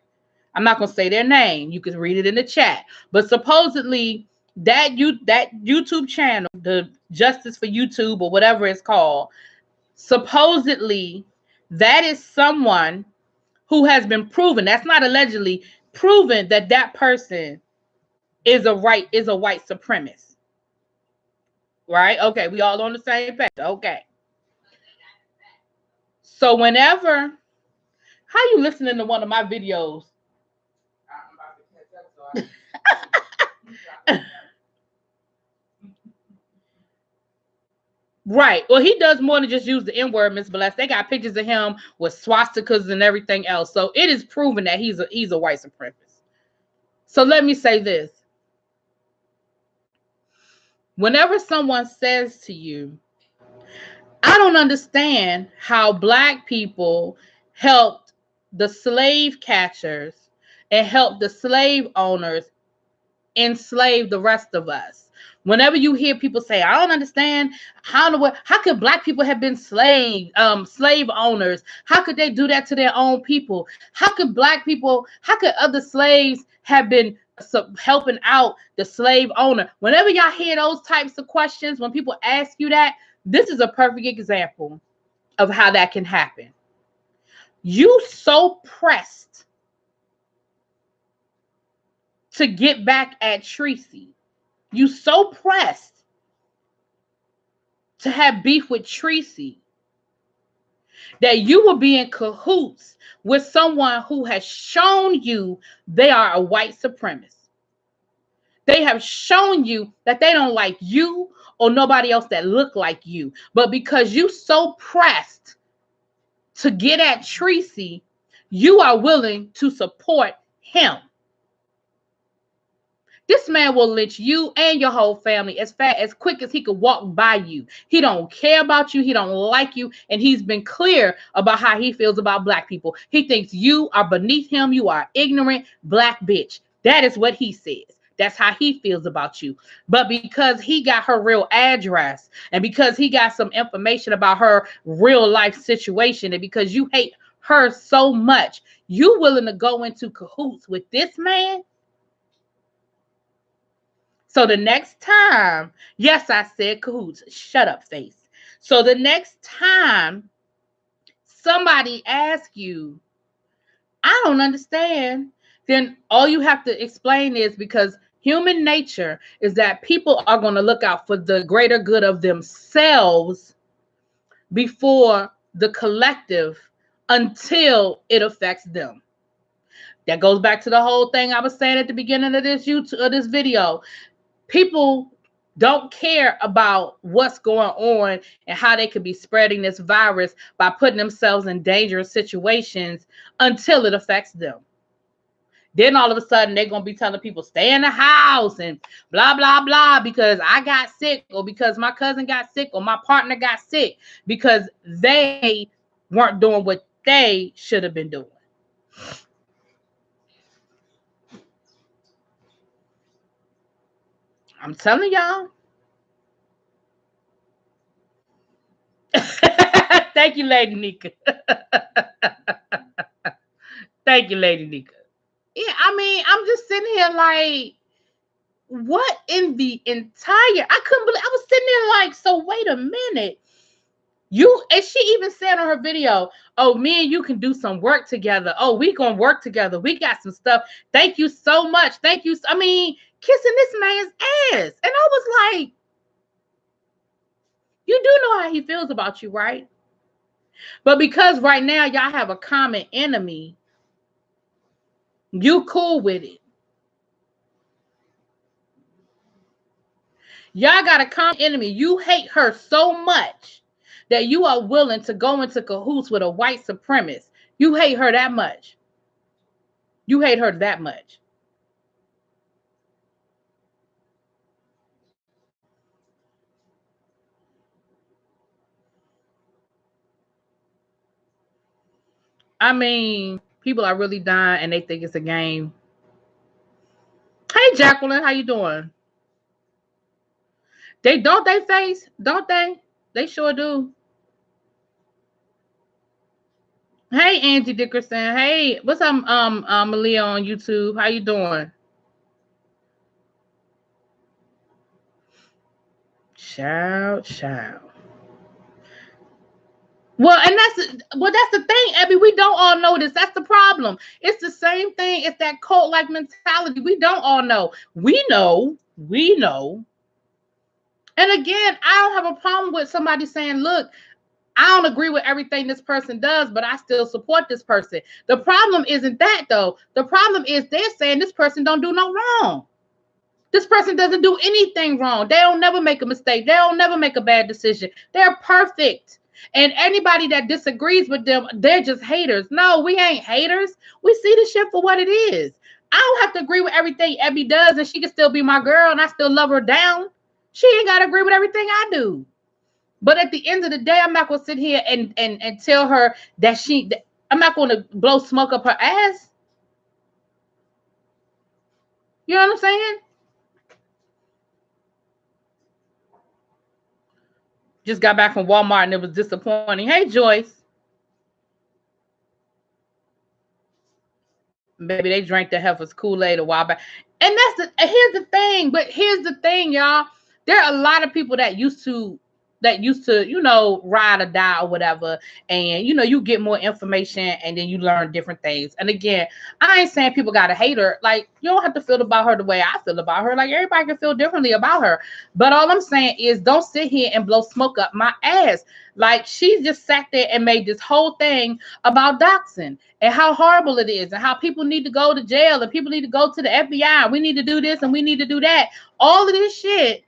I'm not going to say their name. You can read it in the chat. But supposedly that YouTube channel, the Justice for YouTube or whatever it's called, supposedly that is someone who has been proven, that's not allegedly, proven that that person is a white supremacist. Right? Okay, we all on the same page. Okay. So whenever, how you listening to one of my videos? I'm about to catch up, so Right. Well, he does more than just use the N-word, Miss Bless. They got pictures of him with swastikas and everything else. So it is proven that he's a white supremacist. So let me say this. Whenever someone says to you, I don't understand how black people helped the slave catchers and helped the slave owners enslave the rest of us. Whenever you hear people say, I don't understand how could black people have been slave owners? How could they do that to their own people? How could other slaves have been helping out the slave owner? Whenever y'all hear those types of questions, when people ask you that, this is a perfect example of how that can happen. You so pressed to get back at Tracy. You so pressed to have beef with Tracy that you will be in cahoots with someone who has shown you they are a white supremacist. They have shown you that they don't like you or nobody else that look like you. But because you so pressed to get at Tracy, you are willing to support him. This man will lynch you and your whole family as quick as he could walk by you. He don't care about you. He don't like you. And he's been clear about how he feels about black people. He thinks you are beneath him. You are ignorant black bitch. That is what he says. That's how he feels about you. But because he got her real address and because he got some information about her real life situation and because you hate her so much, you willing to go into cahoots with this man? So the next time, yes, I said cahoots, shut up, face. So the next time somebody asks you, I don't understand, then all you have to explain is because human nature is that people are going to look out for the greater good of themselves before the collective until it affects them. That goes back to the whole thing I was saying at the beginning of this video. People don't care about what's going on and how they could be spreading this virus by putting themselves in dangerous situations until it affects them. Then all of a sudden they're going to be telling people stay in the house and blah, blah, blah, because I got sick or because my cousin got sick or my partner got sick because they weren't doing what they should have been doing. I'm telling y'all. Thank you, Lady Nika. Thank you, Lady Nika. Yeah, I mean, I'm just sitting here like, what in the entire, I couldn't believe, I was sitting there like, so wait a minute. And she even said on her video, oh, me and you can do some work together. Oh, we gonna work together. We got some stuff. Thank you so much. Thank you. I mean, kissing this man's ass. And I was like, you do know how he feels about you, right? But because right now y'all have a common enemy, you cool with it. Y'all got a common enemy. You hate her so much that you are willing to go into cahoots with a white supremacist. You hate her that much. You hate her that much. I mean, people are really dying and they think it's a game. Hey, Jacqueline, how you doing? They face, don't they? They sure do. Hey, Angie Dickerson. Hey, what's up, Malia on YouTube? How you doing? Child. Well, and that's the thing, Abby. We don't all know this. That's the problem. It's the same thing. It's that cult-like mentality. We don't all know. We know. And again, I don't have a problem with somebody saying, look, I don't agree with everything this person does, but I still support this person. The problem isn't that, though. The problem is they're saying this person don't do no wrong. This person doesn't do anything wrong. They don't never make a mistake. They don't never make a bad decision. They're perfect. And anybody that disagrees with them, they're just haters. No, we ain't haters. We see the shit for what it is. I don't have to agree with everything Abby does, and she can still be my girl, and I still love her down. She ain't got to agree with everything I do. But at the end of the day, I'm not going to sit here and tell her that I'm not going to blow smoke up her ass. You know what I'm saying? Just got back from Walmart and it was disappointing. Hey, Joyce. Maybe they drank the heifer's Kool-Aid a while back. And here's the thing, y'all. There are a lot of people that used to, ride or die or whatever. And, you get more information and then you learn different things. And again, I ain't saying people got to hate her. Like, you don't have to feel about her the way I feel about her. Like, everybody can feel differently about her. But all I'm saying is don't sit here and blow smoke up my ass. Like, she just sat there and made this whole thing about doxing and how horrible it is and how people need to go to jail and people need to go to the FBI. We need to do this and we need to do that. All of this shit.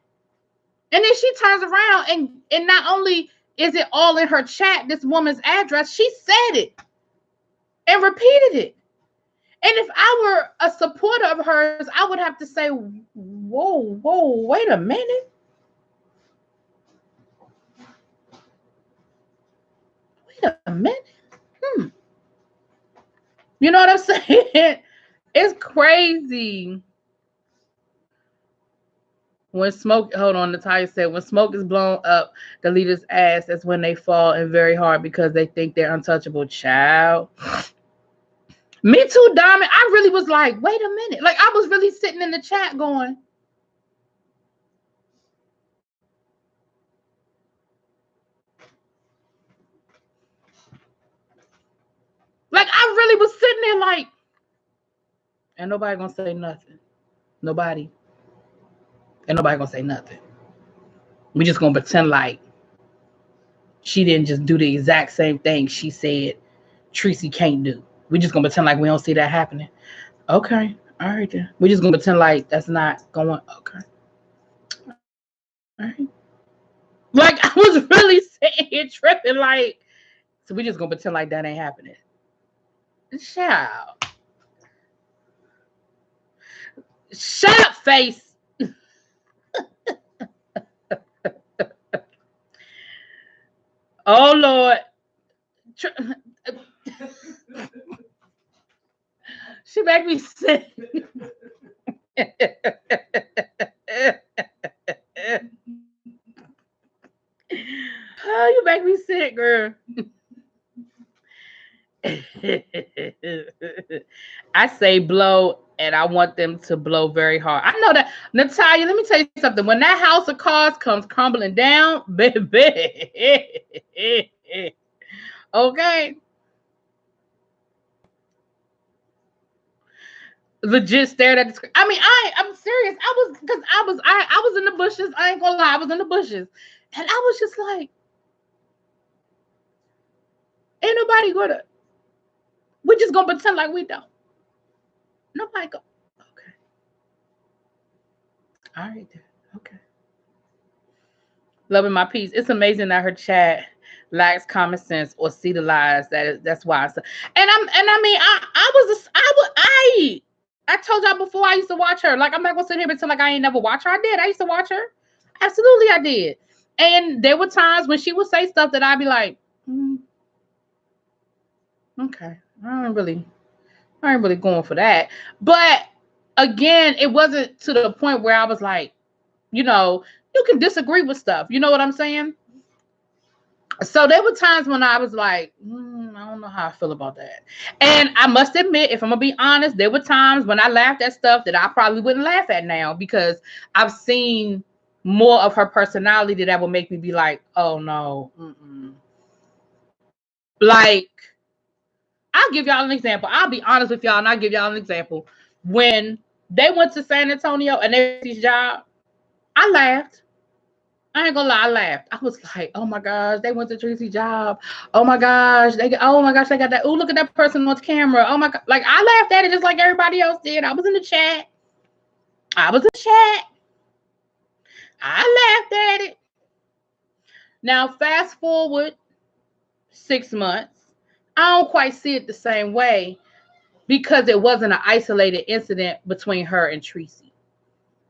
And then she turns around and not only is it all in her chat, this woman's address, she said it and repeated it. And if I were a supporter of hers, I would have to say, whoa, wait a minute. Wait a minute. You know what I'm saying? It's crazy. When smoke, hold on, Natalia said, when smoke is blown up the leader's ass, that's when they fall in very hard because they think they're untouchable. Child. Me too, Diamond. I really was like, wait a minute. Like, I was really sitting in the chat going, like, I really was sitting there like, and nobody gonna say nothing. Nobody. And nobody gonna say nothing. We just gonna pretend like she didn't just do the exact same thing she said Tracy can't do. We just gonna pretend like we don't see that happening. Okay, all right then. We just gonna pretend like that's not going. Okay, all right. Like, I was really sitting here tripping, like, so we just gonna pretend like that ain't happening. Child, shut up, face. Oh Lord. She make me sick. Oh, you make me sick, girl. I say blow, and I want them to blow very hard. I know that, Natalia. Let me tell you something. When that house of cards comes crumbling down, baby. Okay. Legit stared at the screen. I mean, I'm serious. I was in the bushes. I ain't gonna lie, I was in the bushes. And I was just like, ain't nobody gonna, we just gonna pretend like we don't. Nobody go, okay. All right then. Okay. Loving my peace. It's amazing that her chat lacks common sense or see the lies. That's why. I told y'all before I used to watch her. Like, I'm not gonna sit here and pretend like I ain't never watch her. I did. I used to watch her. Absolutely, I did. And there were times when she would say stuff that I'd be like, okay, I ain't really going for that. But again, it wasn't to the point where I was like, you can disagree with stuff. You know what I'm saying? So there were times when I was like, I don't know how I feel about that. And I must admit, if I'm gonna be honest, there were times when I laughed at stuff that I probably wouldn't laugh at now because I've seen more of her personality that will make me be like, oh no. Like, I'll give y'all an example. I'll be honest with y'all and I'll give y'all an example. When they went to San Antonio and they did his job, I laughed. I ain't gonna lie, I laughed. I was like, oh my gosh, they went to Tracy's job. Oh my gosh, they got that. Oh, look at that person on camera. Oh my God. Like, I laughed at it just like everybody else did. I was in the chat. I laughed at it. Now, fast forward 6 months. I don't quite see it the same way because it wasn't an isolated incident between her and Tracy.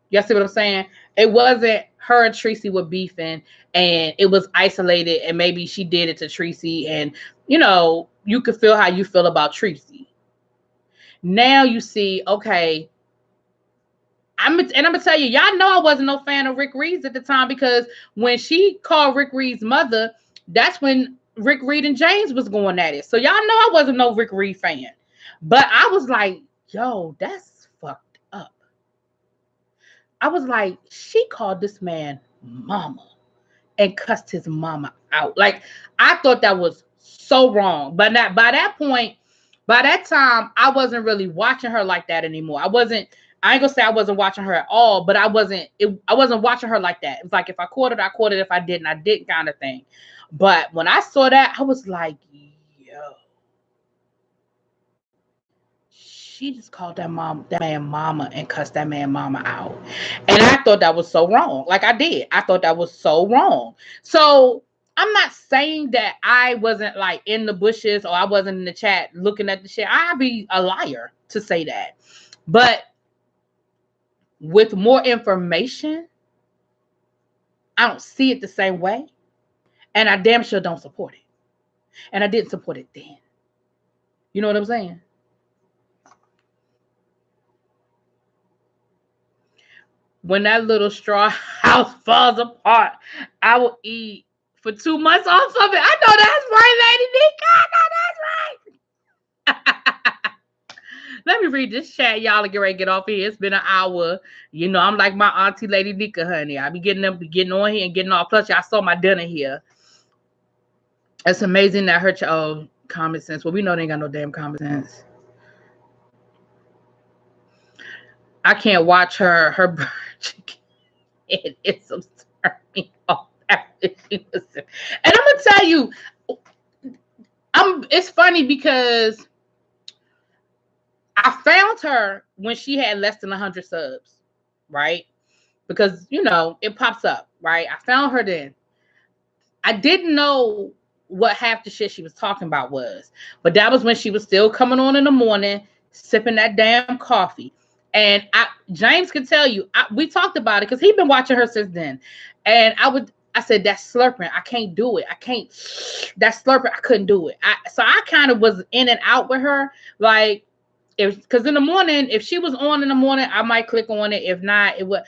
You see what I'm saying? It wasn't her and Tracy were beefing and it was isolated and maybe she did it to Tracy and you could feel how you feel about Tracy. Now you see, okay, I'm gonna tell you, y'all know I wasn't no fan of Rick Reed's at the time, because when she called Rick Reed's mother, that's when Rick Reed and James was going at it. So y'all know I wasn't no Rick Reed fan. But I was like, yo, that's fucked up. I was like, she called this man mama and cussed his mama out. Like, I thought that was so wrong. But not by that point, by that time, I wasn't really watching her like that anymore. I ain't gonna say I wasn't watching her at all, but I wasn't watching her like that. It was like, if I caught it, I caught it. If I didn't, I didn't, kind of thing. But when I saw that, I was like, yo, she just called that man mama and cussed that man mama out. And I thought that was so wrong. Like, I did. I thought that was so wrong. So I'm not saying that I wasn't like in the bushes or I wasn't in the chat looking at the shit. I'd be a liar to say that. But with more information, I don't see it the same way. And I damn sure don't support it. And I didn't support it then. You know what I'm saying? When that little straw house falls apart, I will eat for 2 months off of it. I know that's right, Lady Nika. I know that's right. Let me read this chat. Y'all are getting ready to get off here. It's been an hour. I'm like my auntie Lady Nika, honey. I be getting on here and getting off. Plus, y'all saw my dinner here. It's amazing that hurt your common sense. Well, we know they ain't got no damn common sense. I can't watch her bird chicken. It's absurd. Oh, and I'm gonna tell you, it's funny because I found her when she had less than 100 subs, right? Because it pops up, right? I found her then. I didn't know what half the shit she was talking about was, but that was when she was still coming on in the morning, sipping that damn coffee. And James could tell you, we talked about it because he'd been watching her since then. And I said, that's slurping. I can't do it. That's slurping. I couldn't do it. So I kind of was in and out with her. Like, because in the morning, if she was on in the morning, I might click on it. If not, it would.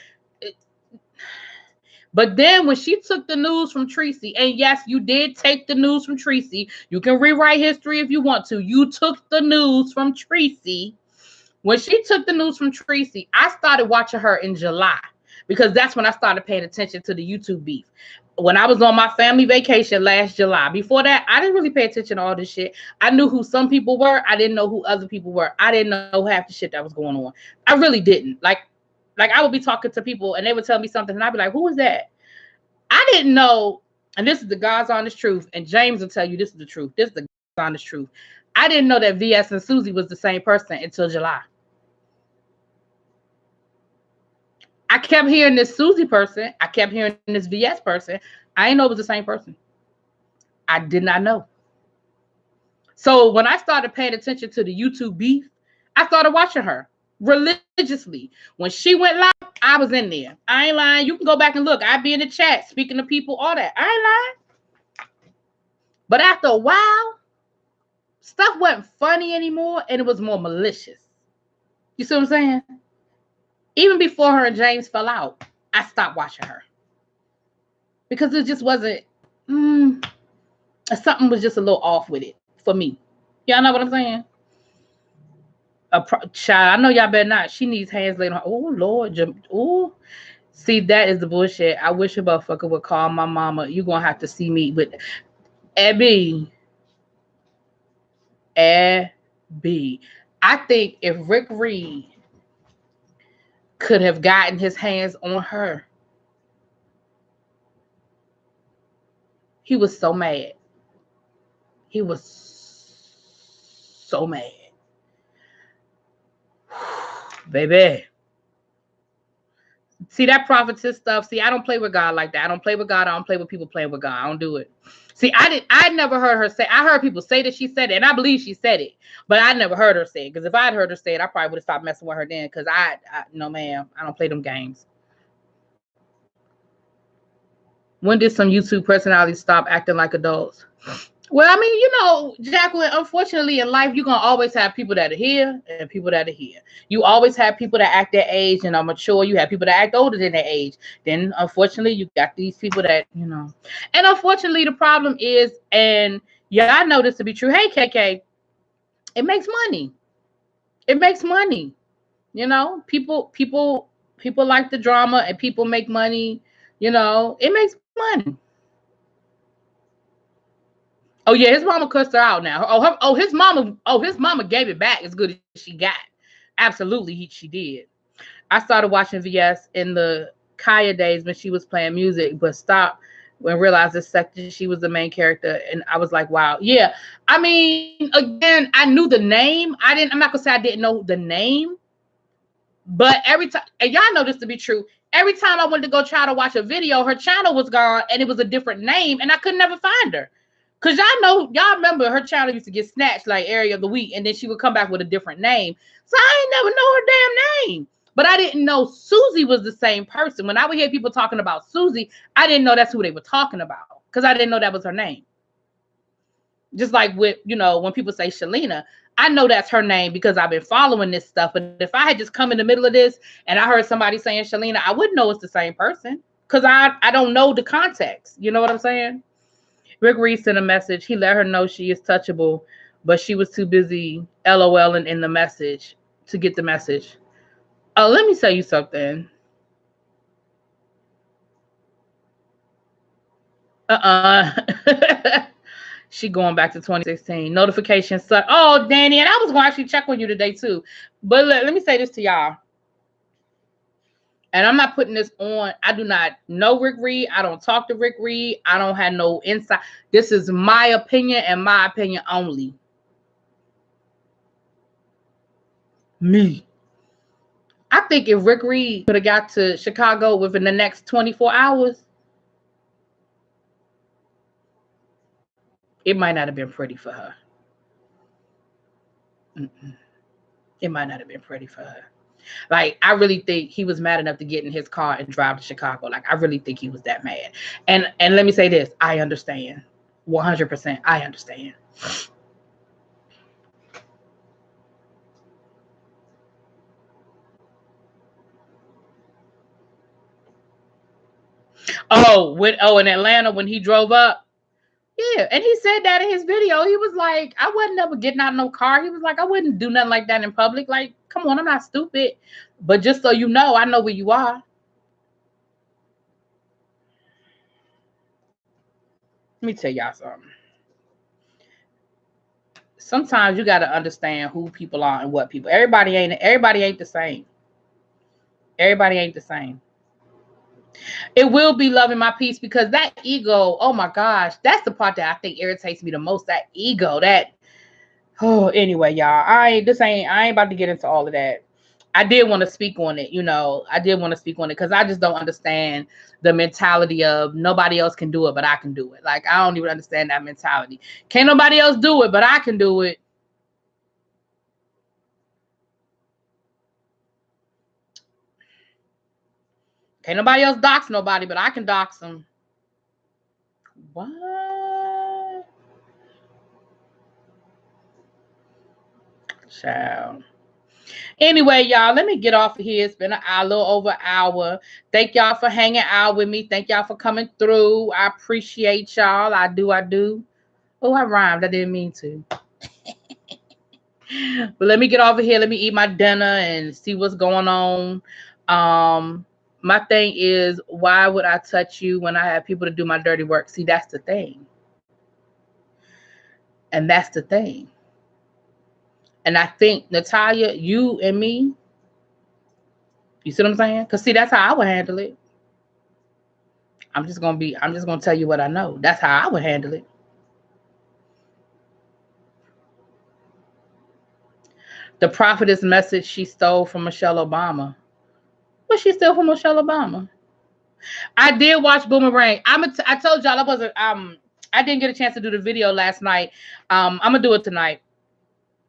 But then when she took the news from Tracy, and yes, you did take the news from Tracy. You can rewrite history if you want to. You took the news from Tracy. When she took the news from Tracy, I started watching her in July because that's when I started paying attention to the YouTube beef. When I was on my family vacation last July. Before that, I didn't really pay attention to all this shit. I knew who some people were. I didn't know who other people were. I didn't know half the shit that was going on. I really didn't. Like I would be talking to people and they would tell me something and I'd be like, who is that? I didn't know, and this is the God's honest truth, and James will tell you this is the truth. This is the God's honest truth. I didn't know that VS and Susie was the same person until July. I kept hearing this Susie person. I kept hearing this VS person. I didn't know it was the same person. I did not know. So when I started paying attention to the YouTube beef, I started watching her religiously. When she went live, I was in there. I ain't lying. You can go back and look. I'd be in the chat, speaking to people, all that. I ain't lying. But after a while, stuff wasn't funny anymore, and it was more malicious. You see what I'm saying? Even before her and James fell out, I stopped watching her. Because it just wasn't, something was just a little off with it for me. Y'all know what I'm saying? Child, I know y'all better not. She needs hands laid on her. Oh, Lord. Oh, see, that is the bullshit. I wish a motherfucker would call my mama. You're going to have to see me with Abby. I think if Rick Reed could have gotten his hands on her, he was so mad. He was so mad. Baby. See, that prophetess stuff. See, I don't play with God like that. I don't play with God. I don't play with people playing with God. I don't do it. See, I never heard her say. I heard people say that she said it, and I believe she said it, but I never heard her say it. Because if I'd heard her say it, I probably would have stopped messing with her then. Because no, ma'am, I don't play them games. When did some YouTube personalities stop acting like adults? Well, I mean, Jacqueline, unfortunately in life, you're going to always have people that are here and people that are here. You always have people that act their age and are mature. You have people that act older than their age. Then, unfortunately, you got these people that, And unfortunately, the problem is, and yeah, I know this to be true. Hey, KK, it makes money. It makes money. People like the drama and people make money. It makes money. Oh yeah, his mama cussed her out now. His mama gave it back as good as she got. Absolutely, she did. I started watching VS in the Kaya days when she was playing music, but stopped when realized this section she was the main character, and I was like, wow, yeah. I mean, again, I knew the name. I'm not gonna say I didn't know the name, but every time, and y'all know this to be true. Every time I went to go try to watch a video, her channel was gone, and it was a different name, and I could never find her. Cause y'all remember her channel used to get snatched like area of the week, and then she would come back with a different name. So I ain't never know her damn name. But I didn't know Susie was the same person. When I would hear people talking about Susie, I didn't know that's who they were talking about, because I didn't know that was her name. Just like with, when people say Shalina, I know that's her name because I've been following this stuff. But if I had just come in the middle of this and I heard somebody saying Shalina, I wouldn't know it's the same person, because I don't know the context. You know what I'm saying? Rick Reed sent a message. He let her know she is touchable, but she was too busy LOLing in the message to get the message. Oh, let me tell you something. She going back to 2016. Notifications suck. Oh, Danny, and I was going to actually check on you today too. But let me say this to y'all. And I'm not putting this on. I do not know Rick Reed. I don't talk to Rick Reed. I don't have no insight. This is my opinion and my opinion only. Me. I think if Rick Reed could have got to Chicago within the next 24 hours, it might not have been pretty for her. It might not have been pretty for her. Like, I really think he was mad enough to get in his car and drive to Chicago. Like, I really think he was that mad. And let me say this. I understand. 100%. I understand. In Atlanta when he drove up. Yeah, and he said that in his video. He was like, I wasn't ever getting out of no car. He was like, I wouldn't do nothing like that in public. Like, come on, I'm not stupid. But just so you know, I know where you are. Let me tell y'all something. Sometimes you got to understand who people are and what people. Everybody ain't the same. Everybody ain't the same. It will be loving my peace, because that ego, oh my gosh, that's the part that I think irritates me the most. That ego, anyway, y'all, I ain't about to get into all of that. I did want to speak on it, because I just don't understand the mentality of nobody else can do it, but I can do it. Like, I don't even understand that mentality. Can't nobody else do it, but I can do it. Can't nobody else dox nobody, but I can dox them. What? Child. Anyway, y'all, let me get off of here. It's been a little over an hour. Thank y'all for hanging out with me. Thank y'all for coming through. I appreciate y'all. I do. Oh, I rhymed. I didn't mean to. But let me get over here. Let me eat my dinner and see what's going on. My thing is, why would I touch you when I have people to do my dirty work? See, that's the thing. And that's the thing. And I think, Natalia, you and me, you see what I'm saying? Because see, that's how I would handle it. I'm just gonna tell you what I know. That's how I would handle it. The prophetess message she stole from Michelle Obama. What she stole from Michelle Obama? I did watch Boomerang. I told y'all I wasn't. I didn't get a chance to do the video last night. I'm gonna do it tonight.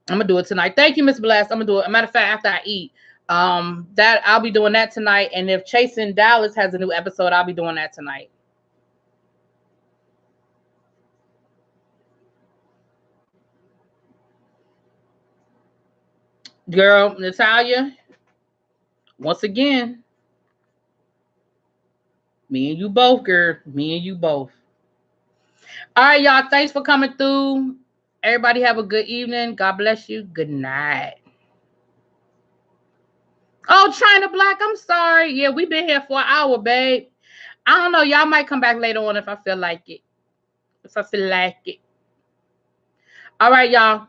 Thank you, Miss Bless. I'm gonna do it. As a matter of fact, after I eat, that I'll be doing that tonight. And if Chasing Dallas has a new episode, I'll be doing that tonight. Girl, Natalia, once again, me and you both, girl. Me and you both. All right, y'all. Thanks for coming through. Everybody have a good evening. God bless you. Good night. Oh, China Black, I'm sorry. Yeah, we've been here for an hour, babe. I don't know. Y'all might come back later on if I feel like it. If I feel like it. All right, y'all.